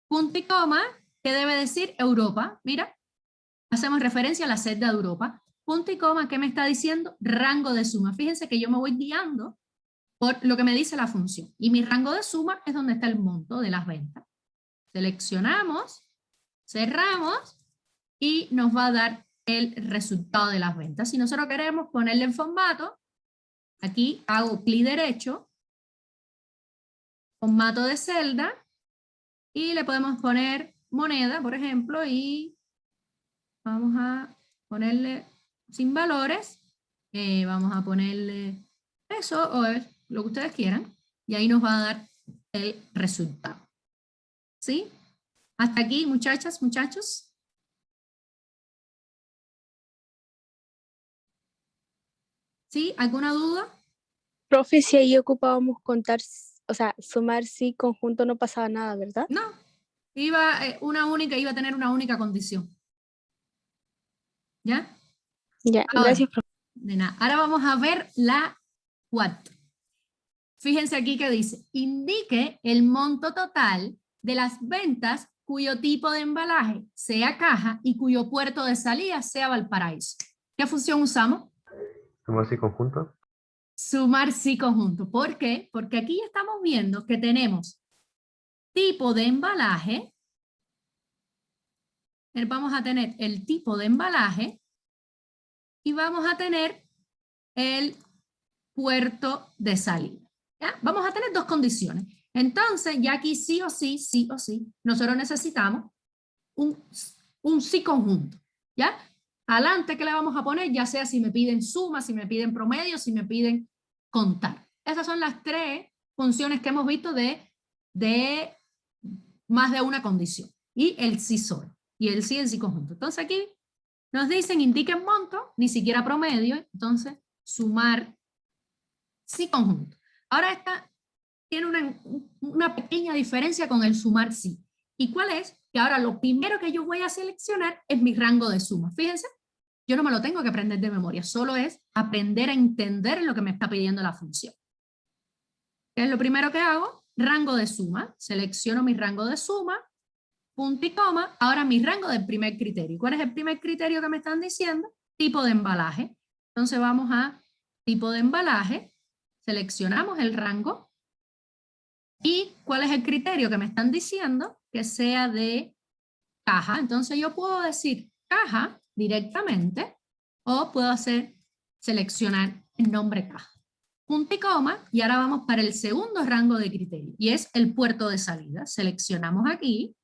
punto y coma, que debe decir Europa. Mira, hacemos referencia a la celda de Europa. Punto y coma, ¿qué me está diciendo? Rango de suma. Fíjense que yo me voy guiando por lo que me dice la función. Y mi rango de suma es donde está el monto de las ventas. Seleccionamos, cerramos y nos va a dar el resultado de las ventas. Si nosotros queremos ponerle en formato, aquí hago clic derecho, formato de celda, y le podemos poner moneda, por ejemplo, y vamos a ponerle sin valores, vamos a ponerle eso o lo que ustedes quieran, y ahí nos va a dar el resultado. ¿Sí? Hasta aquí, muchachas, muchachos. ¿Sí? ¿Alguna duda? Profe, si ahí ocupábamos contar, o sea, sumar sí conjunto no pasaba nada, ¿verdad? No. Iba iba a tener una única condición. ¿Ya? Ya, Ahora, gracias, profe. de nada. Ahora vamos a ver la 4. Fíjense aquí que dice, indique el monto total de las ventas cuyo tipo de embalaje sea caja y cuyo puerto de salida sea Valparaíso. ¿Qué función usamos? Sumar sí conjunto. Sumar sí conjunto. ¿Por qué? Porque aquí estamos viendo que tenemos tipo de embalaje. Vamos a tener el tipo de embalaje y vamos a tener el puerto de salida. ¿Ya? Vamos a tener dos condiciones. Entonces, ya aquí sí o sí, nosotros necesitamos un sí conjunto. ¿Ya? Adelante, ¿qué le vamos a poner? Ya sea si me piden suma, si me piden promedio, si me piden contar. Esas son las tres funciones que hemos visto de más de una condición. Y el sí solo. Y el sí conjunto. Entonces aquí nos dicen indiquen monto, ni siquiera promedio. Entonces, sumar sí conjunto. Ahora esta tiene una pequeña diferencia con el sumar sí. ¿Y cuál es? Que ahora lo primero que yo voy a seleccionar es mi rango de suma. Fíjense, yo no me lo tengo que aprender de memoria, solo es aprender a entender lo que me está pidiendo la función. ¿Qué es lo primero que hago? Rango de suma. Selecciono mi rango de suma, punto y coma. Ahora mi rango del primer criterio. ¿Cuál es el primer criterio que me están diciendo? Tipo de embalaje. Entonces vamos a tipo de embalaje. Seleccionamos el rango. ¿Y cuál es el criterio que me están diciendo? Que sea de caja. Entonces yo puedo decir caja directamente o puedo seleccionar el nombre caja. Punto y coma, y ahora vamos para el segundo rango de criterio, y es el puerto de salida. Seleccionamos aquí,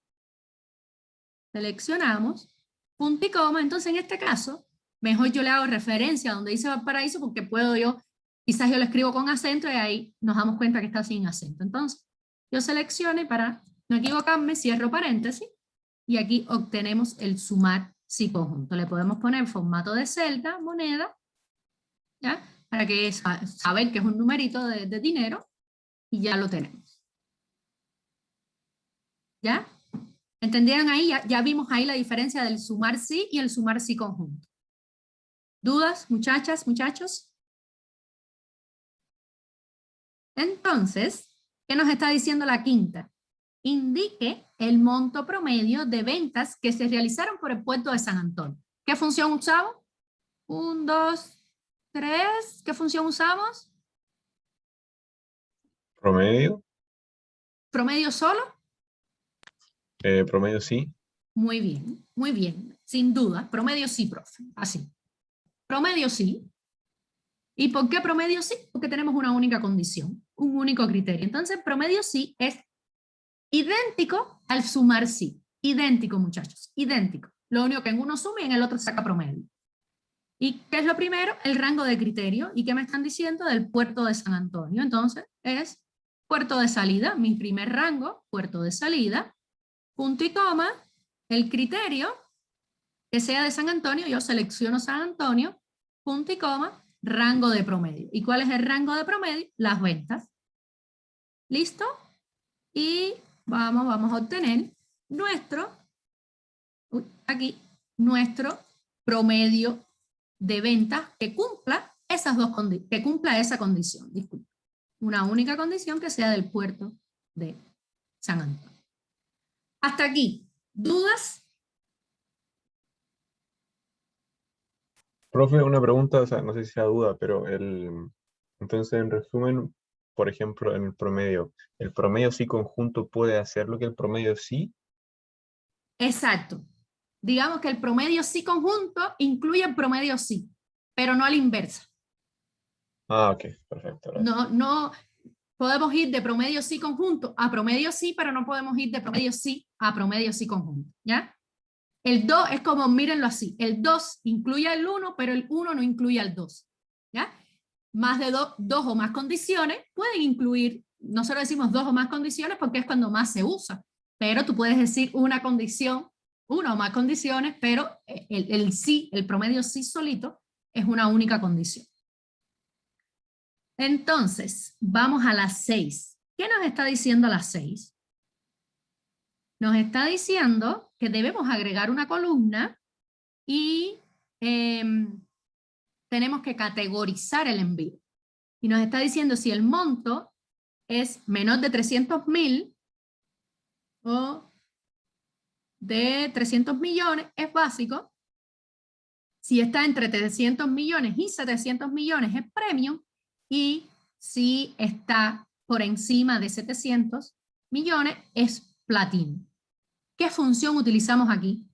seleccionamos, punto y coma. Entonces en este caso, mejor yo le hago referencia a donde dice Valparaíso, porque puedo yo, quizás yo lo escribo con acento, y ahí nos damos cuenta que está sin acento. Entonces, yo selecciono y para no equivocarme, cierro paréntesis, y aquí obtenemos el sumar sí conjunto. Le podemos poner formato de celda, moneda, ¿ya? Para que saber que es un numerito de dinero, y ya lo tenemos. ¿Ya? ¿Entendieron ahí? Ya vimos ahí la diferencia del sumar sí y el sumar sí conjunto. ¿Dudas, muchachas, muchachos? Entonces, ¿qué nos está diciendo la quinta? Indique el monto promedio de ventas que se realizaron por el puerto de San Antonio. ¿Qué función usamos? 1, 2, 3. ¿Qué función usamos? Promedio. ¿Promedio solo? Promedio sí. Muy bien, sin duda. Promedio sí, profe. Así. Promedio sí. ¿Y por qué promedio sí? Porque tenemos una única condición, un único criterio. Entonces, promedio sí es idéntico al sumar sí. Idéntico, muchachos, idéntico. Lo único que en uno suma y en el otro saca promedio. ¿Y qué es lo primero? El rango de criterio. ¿Y qué me están diciendo? Del puerto de San Antonio. Entonces, es puerto de salida, mi primer rango, puerto de salida, punto y coma, el criterio que sea de San Antonio, yo selecciono San Antonio, punto y coma, rango de promedio. ¿Y cuál es el rango de promedio? Las ventas. ¿Listo? Y vamos a obtener nuestro, aquí, nuestro promedio de ventas que cumpla esas dos condiciones, que cumpla esa condición, disculpe. Una única condición que sea del puerto de San Antonio. Hasta aquí. ¿Dudas? Profe, una pregunta, o sea, no sé si sea duda, pero entonces en resumen, por ejemplo, en ¿el promedio sí conjunto puede hacer lo que el promedio sí? Exacto. Digamos que el promedio sí conjunto incluye el promedio sí, pero no a la inversa. Ah, ok, perfecto. Gracias. No podemos ir de promedio sí conjunto a promedio sí, pero no podemos ir de promedio sí a promedio sí conjunto, ¿ya? El 2 es como, mírenlo así, el 2 incluye al 1, pero el 1 no incluye al 2, ¿ya? Más de dos o más condiciones pueden incluir, nosotros decimos 2 o más condiciones porque es cuando más se usa, pero tú puedes decir una condición, una o más condiciones, pero el sí, el promedio sí solito, es una única condición. Entonces, vamos a las 6. ¿Qué nos está diciendo las 6? Nos está diciendo que debemos agregar una columna y tenemos que categorizar el envío. Y nos está diciendo si el monto es menor de 300.000 o de 300 millones, es básico. Si está entre 300 millones y 700 millones, es premium. Y si está por encima de 700 millones, es platino. ¿Qué función utilizamos aquí?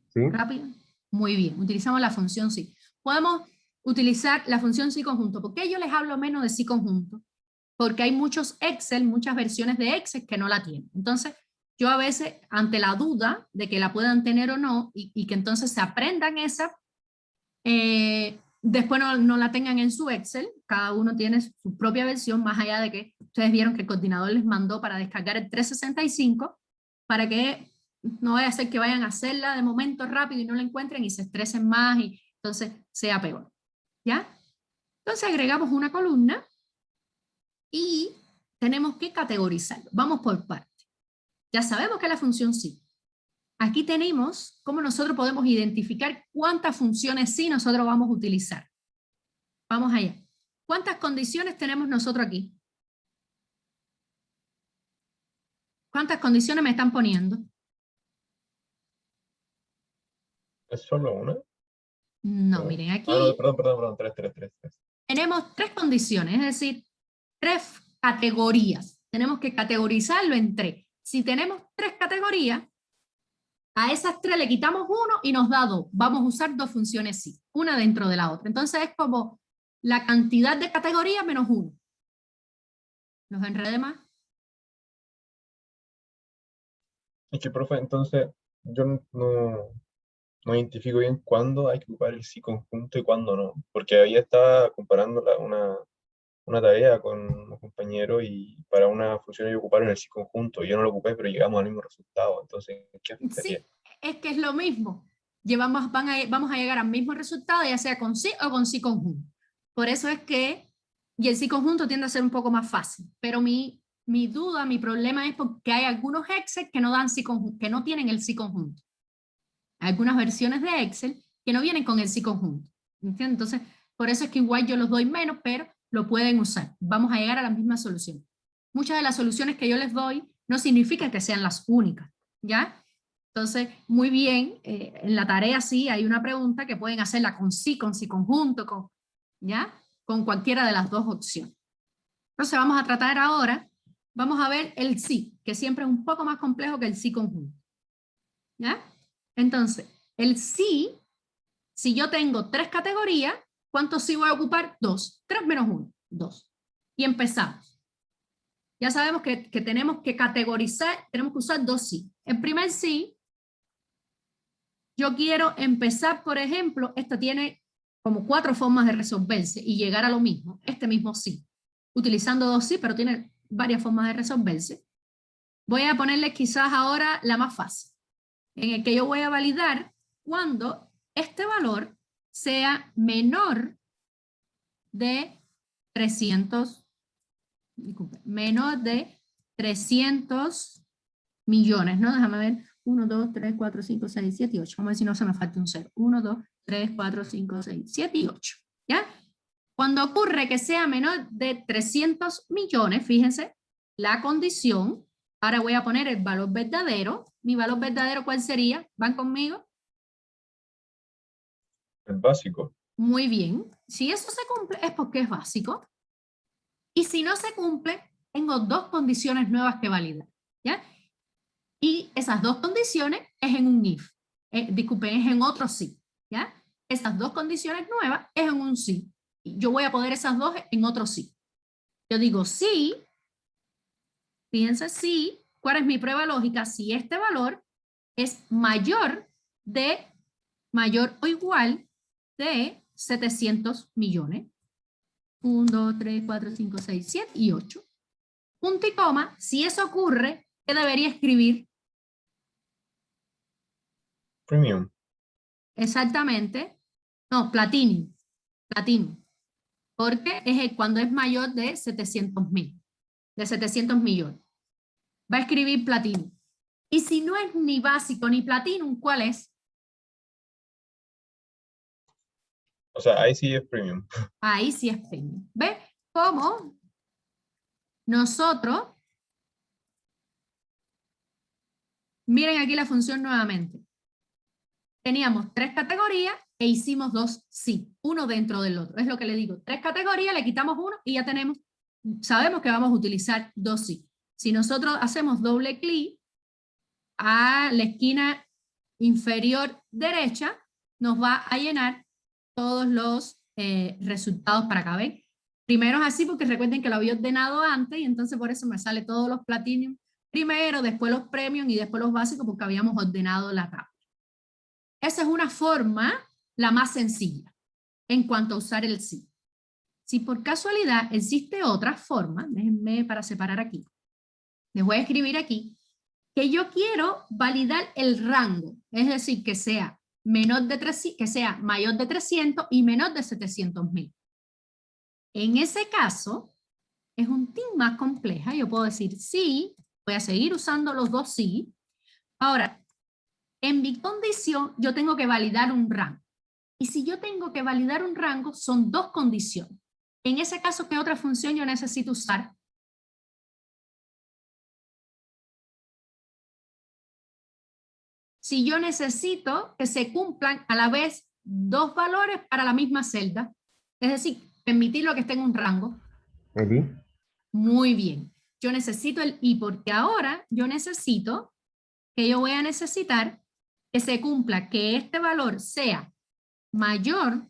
¿Sí? Rápido. Muy bien, utilizamos la función sí. Podemos utilizar la función sí conjunto. ¿Por qué yo les hablo menos de sí conjunto? Porque hay muchos Excel, muchas versiones de Excel que no la tienen. Entonces, yo a veces, ante la duda de que la puedan tener o no, y que entonces se aprendan esa, después no la tengan en su Excel, cada uno tiene su propia versión, más allá de que ustedes vieron que el coordinador les mandó para descargar el 365, para que no vaya a ser que vayan a hacerla de momento rápido y no la encuentren y se estresen más y entonces sea peor. ¿Ya? Entonces agregamos una columna y tenemos que categorizarlo. Vamos por partes. Ya sabemos que la función sí. Aquí tenemos cómo nosotros podemos identificar cuántas funciones sí nosotros vamos a utilizar. Vamos allá. ¿Cuántas condiciones tenemos nosotros aquí? ¿Cuántas condiciones me están poniendo? ¿Es solo una? No, miren, aquí no, perdón, tres. tenemos 3 condiciones, es decir, 3 categorías. Tenemos que categorizarlo en 3. Si tenemos 3 categorías, A esas 3 le quitamos 1 y nos da 2. Vamos a usar 2 funciones sí, una dentro de la otra. Entonces es como la cantidad de categorías menos 1. ¿Los enredé más? Es que, profe, entonces yo no identifico bien cuándo hay que ocupar el sí conjunto y cuándo no. Porque ahí estaba comparando una tarea con un compañero y para una función ellos ocuparon el sí conjunto. Yo no lo ocupé, pero llegamos al mismo resultado. Entonces, ¿qué afectaría? Sí, es que es lo mismo. Vamos a llegar al mismo resultado, ya sea con sí o con sí conjunto. Por eso es que, y el sí conjunto tiende a ser un poco más fácil, pero mi duda, mi problema es porque hay algunos Excel que no dan sí conjunto, que no tienen el sí conjunto. Hay algunas versiones de Excel que no vienen con el sí conjunto. ¿Entiendes? Entonces, por eso es que igual yo los doy menos, pero lo pueden usar. Vamos a llegar a la misma solución. Muchas de las soluciones que yo les doy no significa que sean las únicas, ¿ya? Entonces, muy bien, en la tarea sí hay una pregunta que pueden hacerla con sí conjunto, ¿ya? Con cualquiera de las dos opciones. Entonces vamos a tratar ahora, vamos a ver el sí, que siempre es un poco más complejo que el sí conjunto, ¿ya? Entonces, el sí, si yo tengo 3 categorías, ¿cuántos sí voy a ocupar? 2. 3 menos 1, 2. Y empezamos. Ya sabemos que tenemos que categorizar, tenemos que usar 2 sí. El primer sí, yo quiero empezar, por ejemplo, esta tiene como 4 formas de resolverse y llegar a lo mismo, este mismo sí. Utilizando 2 sí, pero tiene varias formas de resolverse. Voy a ponerle quizás ahora la más fácil, en el que yo voy a validar cuando este valor sea menor de 300, disculpe, menor de 300 millones, ¿no? Déjame ver, 1, 2, 3, 4, 5, 6, 7 y 8. Vamos a ver si no se me falta un 0. 1, 2, 3, 4, 5, 6, 7 y 8. ¿Ya? Cuando ocurre que sea menor de 300 millones, fíjense, la condición, ahora voy a poner el valor verdadero. ¿Mi valor verdadero cuál sería? ¿Van conmigo? El básico. Muy bien. Si eso se cumple es porque es básico. Y si no se cumple, tengo 2 condiciones nuevas que validar. ¿Ya? Y esas 2 condiciones es en un if. Disculpen, es en otro sí. ¿Ya? Esas 2 condiciones nuevas es en un sí. Yo voy a poner esas 2 en otro sí. Yo digo sí, fíjense sí, ¿cuál es mi prueba lógica? Si este valor es mayor o igual de 700 millones. 1, 2, 3, 4, 5, 6, 7 y 8. Punto y coma, si eso ocurre, ¿qué debería escribir? Premium. Exactamente. No, platinum. Platinum. Porque es cuando es mayor de 700.000, de 700 millones. Va a escribir platinum. Y si no es ni básico ni platinum, ¿cuál es? O sea, ahí sí es premium. Ahí sí es premium. ¿Ve? ¿Cómo nosotros? Miren aquí la función nuevamente. Teníamos 3 categorías e hicimos 2 sí, uno dentro del otro. Es lo que le digo, 3 categorías, le quitamos uno y ya tenemos, sabemos que vamos a utilizar 2 sí. Si nosotros hacemos doble clic a la esquina inferior derecha, nos va a llenar todos los resultados para acá, ¿ven? Primero es así porque recuerden que lo había ordenado antes y entonces por eso me sale todos los platinum primero, después los premium y después los básicos porque habíamos ordenado la tabla. Esa es una forma, la más sencilla, en cuanto a usar el sí. Si por casualidad existe otra forma, déjenme para separar aquí, les voy a escribir aquí, que yo quiero validar el rango, es decir, que sea que sea mayor de 300 y menor de 700.000. En ese caso, es un tin más compleja, yo puedo decir sí, voy a seguir usando los 2 sí. Ahora, en mi condición, yo tengo que validar un rango. Y si yo tengo que validar un rango, son 2 condiciones. En ese caso, ¿qué otra función yo necesito usar? Si yo necesito que se cumplan a la vez 2 valores para la misma celda, es decir, permitirlo que esté en un rango. ¿El i? Muy bien. Yo necesito el i porque ahora yo necesito que yo voy a necesitar que se cumpla que este valor sea mayor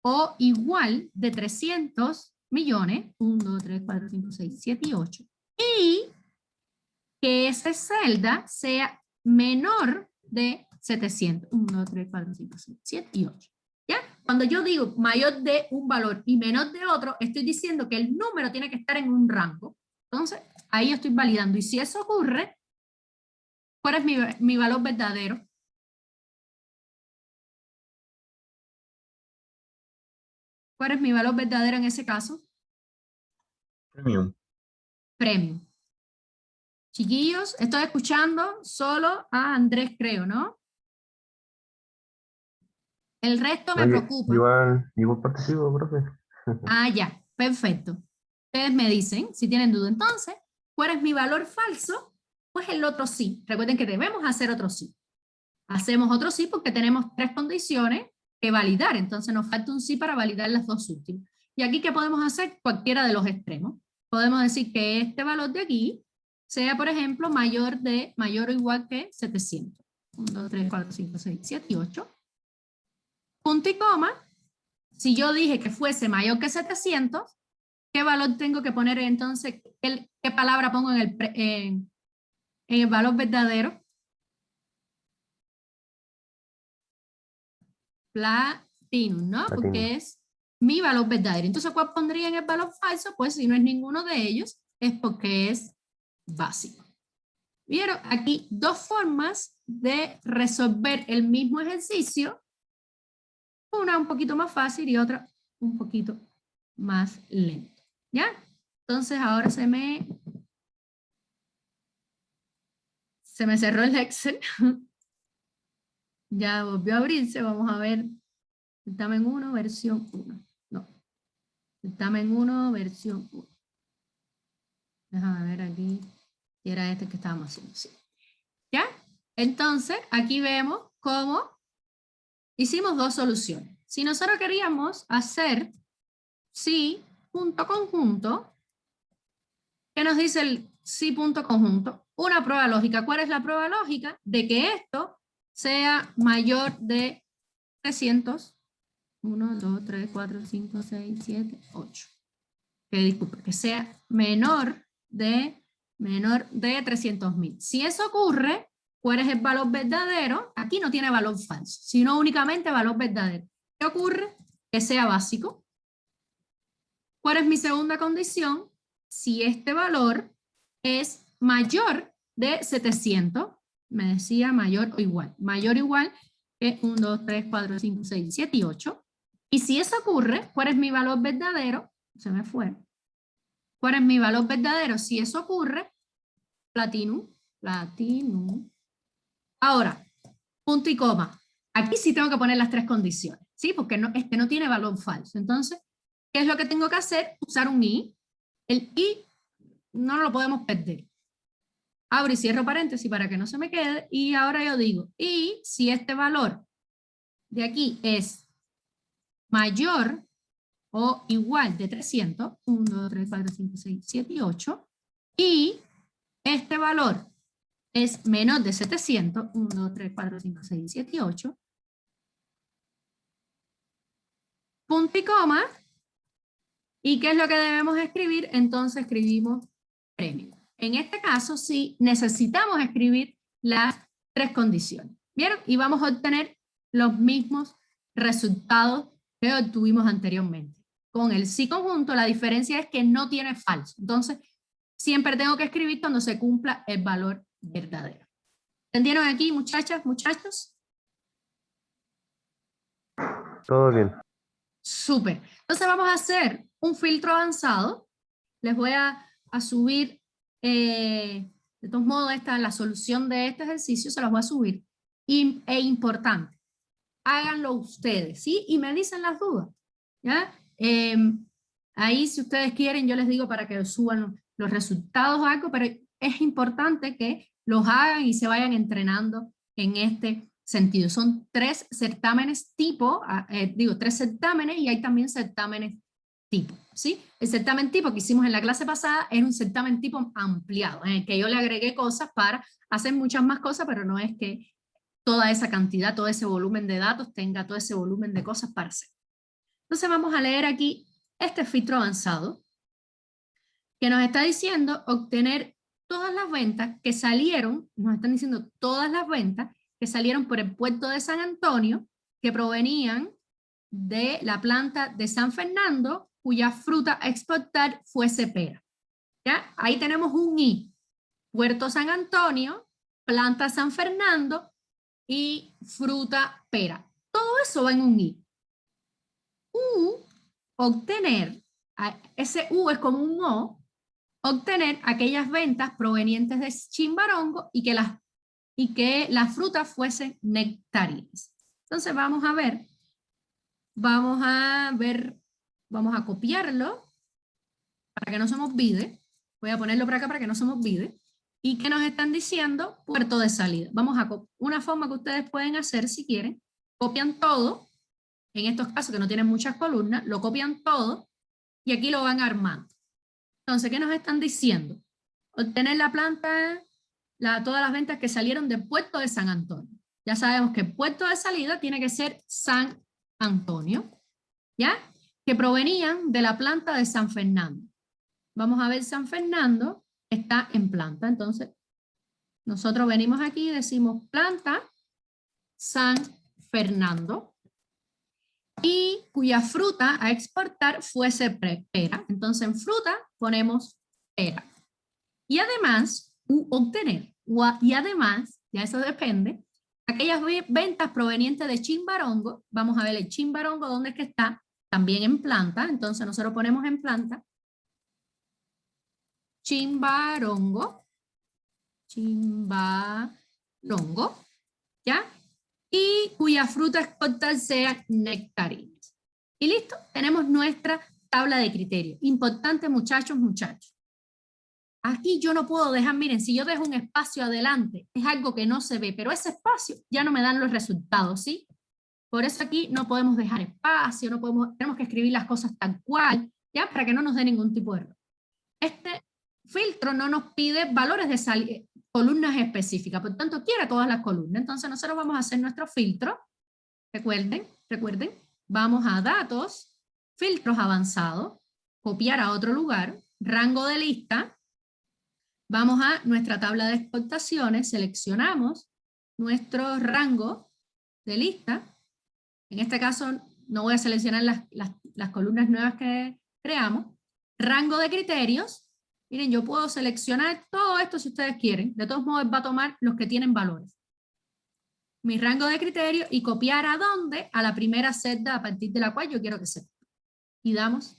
o igual de 300 millones, 1, 2, 3, 4, 5, 6, 7 y 8, y que esa celda sea menor de 700, 1, 2, 3, 4, 5, 6, 7 y 8. ¿Ya? Cuando yo digo mayor de un valor y menor de otro, estoy diciendo que el número tiene que estar en un rango. Entonces, ahí yo estoy validando. Y si eso ocurre, ¿cuál es mi valor verdadero? ¿Cuál es mi valor verdadero en ese caso? Premium. Premium. Chiquillos, estoy escuchando solo a Andrés, creo, ¿no? El resto me Oye, preocupa. igual participo, profe. Ah, ya, perfecto. Ustedes me dicen, si tienen duda. Entonces, ¿cuál es mi valor falso? Pues el otro sí. Recuerden que debemos hacer otro sí. Hacemos otro sí porque tenemos 3 condiciones que validar. Entonces nos falta un sí para validar las 2 últimas. Y aquí, ¿qué podemos hacer? Cualquiera de los extremos. Podemos decir que este valor de aquí sea, por ejemplo, mayor o igual que 700. 1, 2, 3, 4, 5, 6, 7 y 8. Punto y coma. Si yo dije que fuese mayor que 700, ¿qué valor tengo que poner entonces? ¿Qué palabra pongo en el valor verdadero? Platinum, ¿no? Platinum. Porque es mi valor verdadero. Entonces, ¿cuál pondría en el valor falso? Pues si no es ninguno de ellos, es porque es básico. ¿Vieron? Aquí 2 formas de resolver el mismo ejercicio. Una un poquito más fácil y otra un poquito más lento. ¿Ya? Entonces ahora se me cerró el Excel. Ya volvió a abrirse. Vamos a ver. Certamen 1, versión 1. No. Certamen 1, versión 1. Déjame ver aquí. Si era este que estábamos haciendo. Sí. ¿Ya? Entonces, aquí vemos cómo hicimos 2 soluciones. Si nosotros queríamos hacer sí punto conjunto, ¿qué nos dice el sí punto conjunto? Una prueba lógica. ¿Cuál es la prueba lógica? De que esto sea mayor de 300. 1, 2, 3, 4, 5, 6, 7, 8. Disculpe, que sea menor de 300.000. Si eso ocurre, ¿cuál es el valor verdadero? Aquí no tiene valor falso, sino únicamente valor verdadero. ¿Qué ocurre? Que sea básico. ¿Cuál es mi segunda condición? Si este valor es mayor de 700, me decía mayor o igual. Mayor o igual que 1, 2, 3, 4, 5, 6, 7 y 8. Y si eso ocurre, ¿cuál es mi valor verdadero? Se me fue. ¿Cuál es mi valor verdadero? Si eso ocurre, platinum. Ahora, punto y coma. Aquí sí tengo que poner las 3 condiciones, ¿sí? Porque este no tiene valor falso. Entonces, ¿qué es lo que tengo que hacer? Usar un i. El i no lo podemos perder. Abro y cierro paréntesis para que no se me quede. Y ahora yo digo, y si este valor de aquí es mayor o igual de 300, 1, 2, 3, 4, 5, 6, 7 y 8, y este valor es menor de 700, 1, 2, 3, 4, 5, 6, 7 y 8, punto y coma, ¿y qué es lo que debemos escribir? Entonces escribimos premio. En este caso sí necesitamos escribir las 3 condiciones, ¿vieron? Y vamos a obtener los mismos resultados que obtuvimos anteriormente. Con el sí conjunto la diferencia es que no tiene falso. Entonces, siempre tengo que escribir cuando se cumpla el valor verdadero. ¿Entendieron aquí, muchachas, muchachos? Todo bien. Súper. Entonces vamos a hacer un filtro avanzado. Les voy a subir, de todos modos, la solución de este ejercicio se los voy a subir. E importante, háganlo ustedes, ¿sí? Y me dicen las dudas, ¿ya? Ahí si ustedes quieren yo les digo para que suban los resultados o algo, pero es importante que los hagan y se vayan entrenando en este sentido. Son 3 certámenes tipo, 3 certámenes y hay también certámenes tipo, ¿sí? El certamen tipo que hicimos en la clase pasada era un certamen tipo ampliado, en el que yo le agregué cosas para hacer muchas más cosas, pero no es que toda esa cantidad, todo ese volumen de datos, tenga todo ese volumen de cosas para hacer. Entonces vamos a leer aquí este filtro avanzado que nos está diciendo obtener todas las ventas que salieron, nos están diciendo todas las ventas que salieron por el puerto de San Antonio, que provenían de la planta de San Fernando, cuya fruta a exportar fuese pera. ¿Ya? Ahí tenemos un I. Puerto San Antonio, planta San Fernando y fruta pera. Todo eso va en un I. Obtener, ese U es como un O, obtener aquellas ventas provenientes de Chimbarongo y que las frutas fuesen nectarines. Entonces vamos a copiarlo para que no se me olvide. Voy a ponerlo por acá para que no se me olvide. ¿Y qué nos están diciendo? Puerto de salida. Una forma que ustedes pueden hacer si quieren, copian todo, en estos casos que no tienen muchas columnas, lo copian todo y aquí lo van armando. Entonces, ¿qué nos están diciendo? Obtener la planta, todas las ventas que salieron del puerto de San Antonio. Ya sabemos que el puerto de salida tiene que ser San Antonio, ¿ya? Que provenían de la planta de San Fernando. Vamos a ver, San Fernando está en planta, entonces nosotros venimos aquí y decimos planta San Fernando y cuya fruta a exportar fuese pera. Entonces en fruta ponemos pera. Y además, obtener, y además, ya eso depende, aquellas ventas provenientes de Chimbarongo, vamos a ver el Chimbarongo, ¿dónde es que está? También en planta, entonces nosotros ponemos en planta Chimbarongo, ¿ya? Y cuya fruta a exportar sea nectarines. Y listo, tenemos nuestra tabla de criterios. Importante, muchachos. Aquí yo no puedo dejar, miren, si yo dejo un espacio adelante, es algo que no se ve, pero ese espacio ya no me dan los resultados, ¿sí? Por eso aquí no podemos dejar espacio, tenemos que escribir las cosas tal cual, ¿ya? Para que no nos dé ningún tipo de error. Este filtro no nos pide valores de columnas específicas, por tanto quiere todas las columnas. Entonces nosotros vamos a hacer nuestro filtro, recuerden, vamos a datos, filtros avanzados, copiar a otro lugar, rango de lista, vamos a nuestra tabla de exportaciones, seleccionamos nuestro rango de lista, en este caso no voy a seleccionar las columnas nuevas que creamos, rango de criterios. Miren, yo puedo seleccionar todo esto si ustedes quieren. De todos modos va a tomar los que tienen valores. Mi rango de criterio y copiar a dónde, a la primera celda a partir de la cual yo quiero que sea. Y damos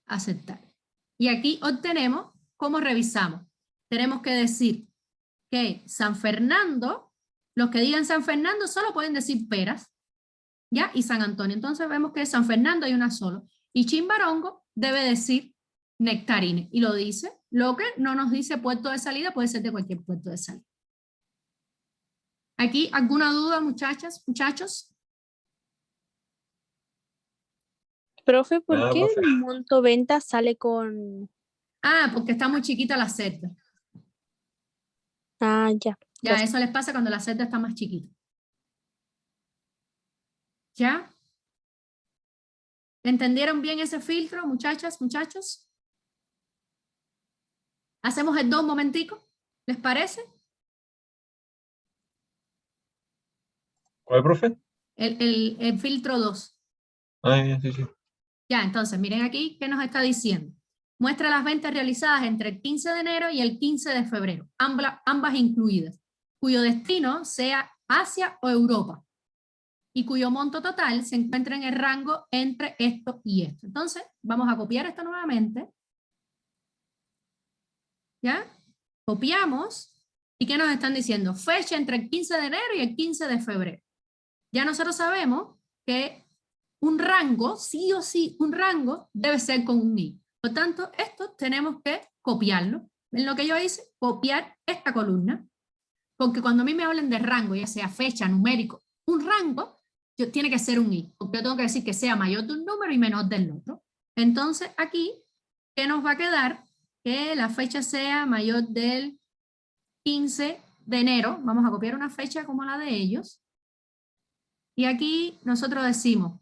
a aceptar. Y aquí obtenemos cómo revisamos. Tenemos que decir que San Fernando, los que digan San Fernando solo pueden decir peras, ¿ya? Y San Antonio. Entonces vemos que San Fernando hay una solo. Y Chimbarongo debe decir nectarines. Y lo dice. Lo que no nos dice puerto de salida puede ser de cualquier puerto de salida. ¿Aquí alguna duda, muchachas, muchachos? Profe, ¿por Nada, qué profe. el monto venta sale con...? Ah, porque está muy chiquita la celda. Ah, ya. Ya, Gracias. eso les pasa cuando la celda está más chiquita. ¿Ya? ¿Entendieron bien ese filtro, muchachas, muchachos? ¿Hacemos el 2 un momentico? ¿Les parece? ¿Cuál, profe? El filtro 2. Ah, ya, sí. Ya, entonces, miren aquí, ¿qué nos está diciendo? Muestra las ventas realizadas entre el 15 de enero y el 15 de febrero, ambas incluidas, cuyo destino sea Asia o Europa, y cuyo monto total se encuentra en el rango entre esto y esto. Entonces, vamos a copiar esto nuevamente. ¿Ya? Copiamos. ¿Y qué nos están diciendo? Fecha entre el 15 de enero y el 15 de febrero. Ya nosotros sabemos que un rango, sí o sí, un rango debe ser con un I. Por tanto, esto tenemos que copiarlo. ¿Ven lo que yo hice? Copiar esta columna. Porque cuando a mí me hablen de rango, ya sea fecha, numérico, un rango, tiene que ser un I. Porque yo tengo que decir que sea mayor de un número y menor del otro. Entonces, aquí, ¿qué nos va a quedar? Que la fecha sea mayor del 15 de enero. Vamos a copiar una fecha como la de ellos. Y aquí nosotros decimos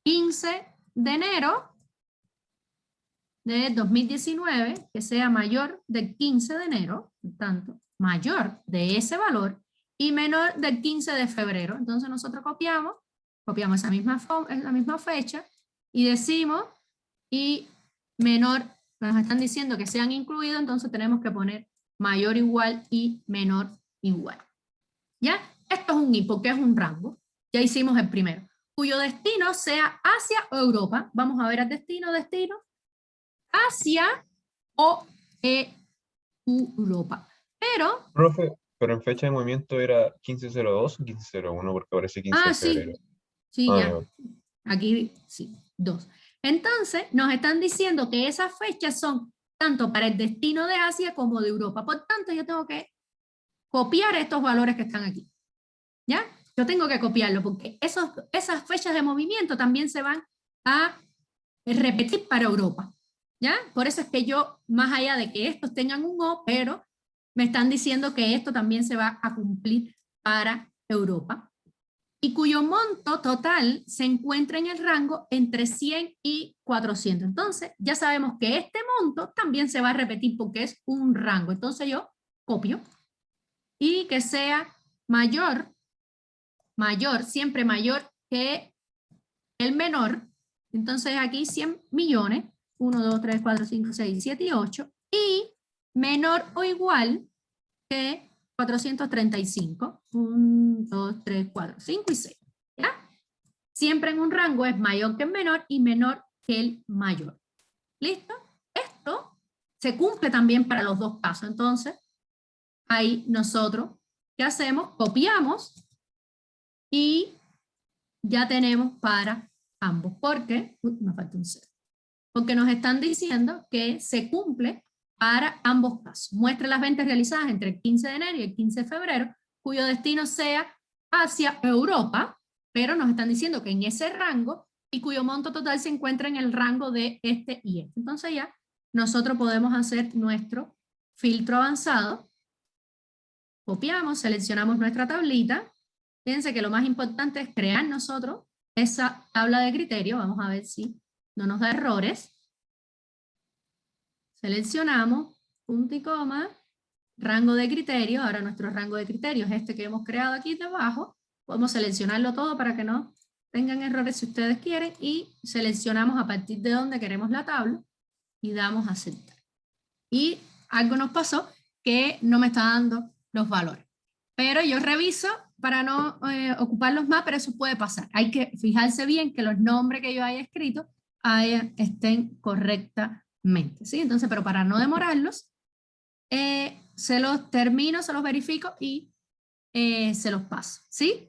15 de enero de 2019, que sea mayor del 15 de enero, por tanto, mayor de ese valor, y menor del 15 de febrero. Entonces nosotros copiamos esa misma fecha, y decimos, y menor, nos están diciendo que sean incluidos, entonces tenemos que poner mayor igual y menor igual. ¿Ya? Esto es un I, porque es un rango. Ya hicimos el primero. Cuyo destino sea Asia o Europa. Vamos a ver el destino, Asia o Europa. Pero, Profe, pero en fecha de movimiento era 1502 o 1501, porque parece 15 de febrero. sí, Ah, ya. Aquí, sí, 2. Entonces, nos están diciendo que esas fechas son tanto para el destino de Asia como de Europa. Por tanto, yo tengo que copiar estos valores que están aquí. ¿Ya? Yo tengo que copiarlo porque esas fechas de movimiento también se van a repetir para Europa. ¿Ya? Por eso es que yo, más allá de que estos tengan un O, pero me están diciendo que esto también se va a cumplir para Europa. Y cuyo monto total se encuentra en el rango entre 100 y 400. Entonces, ya sabemos que este monto también se va a repetir porque es un rango. Entonces yo copio y que sea mayor, siempre mayor que el menor. Entonces aquí 100 millones, 1, 2, 3, 4, 5, 6, 7 y 8, y menor o igual que 435, 1, 2, 3, 4, 5 y 6. ¿Ya? Siempre en un rango es mayor que el menor y menor que el mayor. ¿Listo? Esto se cumple también para los dos casos. Entonces, ahí nosotros, ¿qué hacemos? Copiamos y ya tenemos para ambos. Porque, me falta un 0. Porque nos están diciendo que se cumple para ambos casos. Muestre las ventas realizadas entre el 15 de enero y el 15 de febrero, cuyo destino sea Asia o Europa, pero nos están diciendo que en ese rango y cuyo monto total se encuentra en el rango de este y este. Entonces ya nosotros podemos hacer nuestro filtro avanzado. Copiamos, seleccionamos nuestra tablita. Fíjense que lo más importante es crear nosotros esa tabla de criterio. Vamos a ver si no nos da errores. Seleccionamos, punto y coma, rango de criterio. Ahora nuestro rango de criterio es este que hemos creado aquí debajo. Podemos seleccionarlo todo para que no tengan errores si ustedes quieren. Y seleccionamos a partir de donde queremos la tabla y damos a aceptar. Y algo nos pasó que no me está dando los valores. Pero yo reviso para no ocuparlos más, pero eso puede pasar. Hay que fijarse bien que los nombres que yo haya escrito estén correctamente, ¿sí? Entonces, pero para no demorarlos, se los termino, se los verifico y se los paso, ¿sí?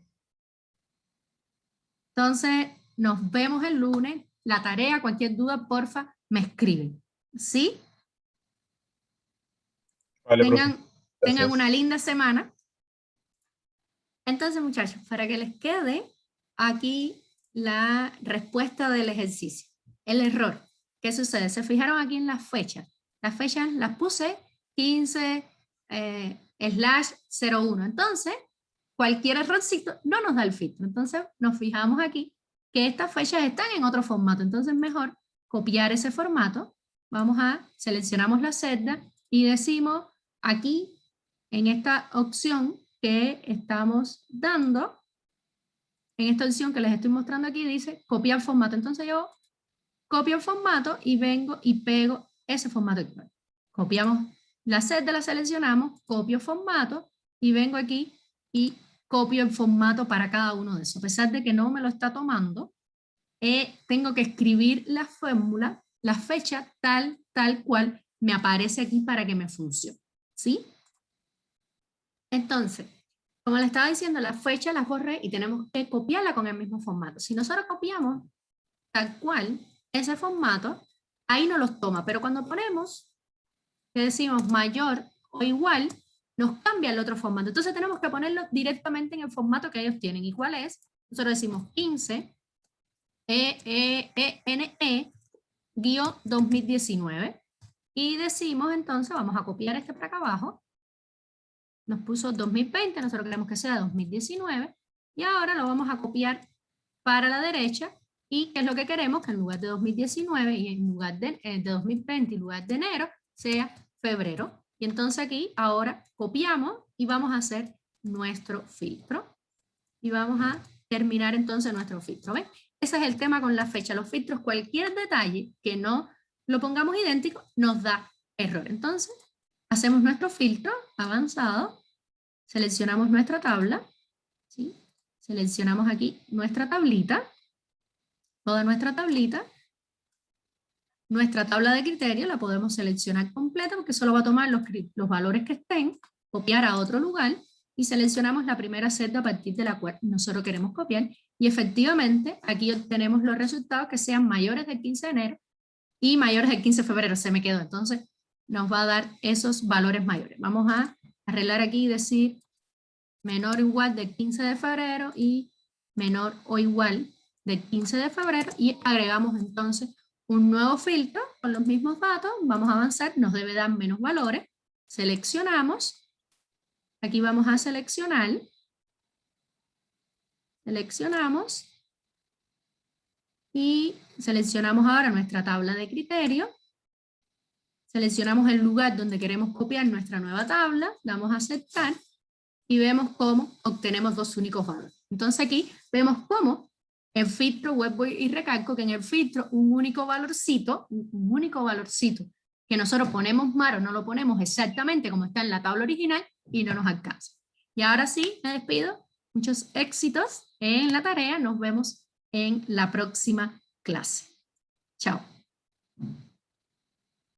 Entonces, nos vemos el lunes. La tarea, cualquier duda, porfa, me escriben, ¿sí? Vale, profe. Tengan Gracias. una linda semana. Entonces, muchachos, para que les quede aquí la respuesta del ejercicio. El error. ¿Qué sucede? Se fijaron aquí en las fechas. Las fechas las puse 15/01. Entonces, cualquier errorcito no nos da el filtro. Entonces, nos fijamos aquí que estas fechas están en otro formato. Entonces, mejor copiar ese formato. Seleccionamos la celda y decimos aquí, en esta opción que estamos dando, en esta opción que les estoy mostrando aquí, dice copiar formato. Entonces yo copio el formato y vengo y pego ese formato actual. Copiamos la celda, la seleccionamos, copio formato y vengo aquí y copio el formato para cada uno de esos. A pesar de que no me lo está tomando, tengo que escribir la fórmula, la fecha tal cual me aparece aquí para que me funcione. ¿Sí? Entonces, como les estaba diciendo, la fecha la borré y tenemos que copiarla con el mismo formato. Si nosotros copiamos tal cual ese formato, ahí no los toma, pero cuando ponemos, que decimos mayor o igual, nos cambia el otro formato. Entonces tenemos que ponerlo directamente en el formato que ellos tienen. ¿Y cuál es? Nosotros decimos 15 EENE-2019 y decimos entonces, vamos a copiar este para acá abajo. Nos puso 2020, nosotros queremos que sea 2019, Y ahora lo vamos a copiar para la derecha. ¿Y qué es lo que queremos? Que en lugar de 2019 y en lugar de 2020, en lugar de enero, sea febrero. Y entonces aquí ahora copiamos y vamos a hacer nuestro filtro. Y vamos a terminar entonces nuestro filtro. ¿Ven? Ese es el tema con la fecha. Los filtros, cualquier detalle que no lo pongamos idéntico, nos da error. Entonces, hacemos nuestro filtro avanzado, seleccionamos nuestra tabla, ¿sí? Seleccionamos aquí nuestra tablita, toda nuestra tablita. Nuestra tabla de criterio la podemos seleccionar completa porque solo va a tomar los valores que estén, copiar a otro lugar y seleccionamos la primera celda a partir de la cual nosotros queremos copiar y efectivamente aquí obtenemos los resultados que sean mayores del 15 de enero y mayores del 15 de febrero, se me quedó, entonces nos va a dar esos valores mayores. Vamos a arreglar aquí y decir menor o igual del 15 de febrero y menor o igual del 15 de febrero y agregamos entonces un nuevo filtro con los mismos datos, vamos a avanzar, nos debe dar menos valores, seleccionamos, aquí vamos a seleccionar, seleccionamos y seleccionamos ahora nuestra tabla de criterio, seleccionamos el lugar donde queremos copiar nuestra nueva tabla, damos a aceptar y vemos cómo obtenemos dos únicos valores. Entonces aquí vemos cómo en filtro, vuelvo y recalco que en el filtro un único valorcito que nosotros ponemos mal o no lo ponemos exactamente como está en la tabla original y no nos alcanza. Y ahora sí, me despido. Muchos éxitos en la tarea. Nos vemos en la próxima clase. Chao.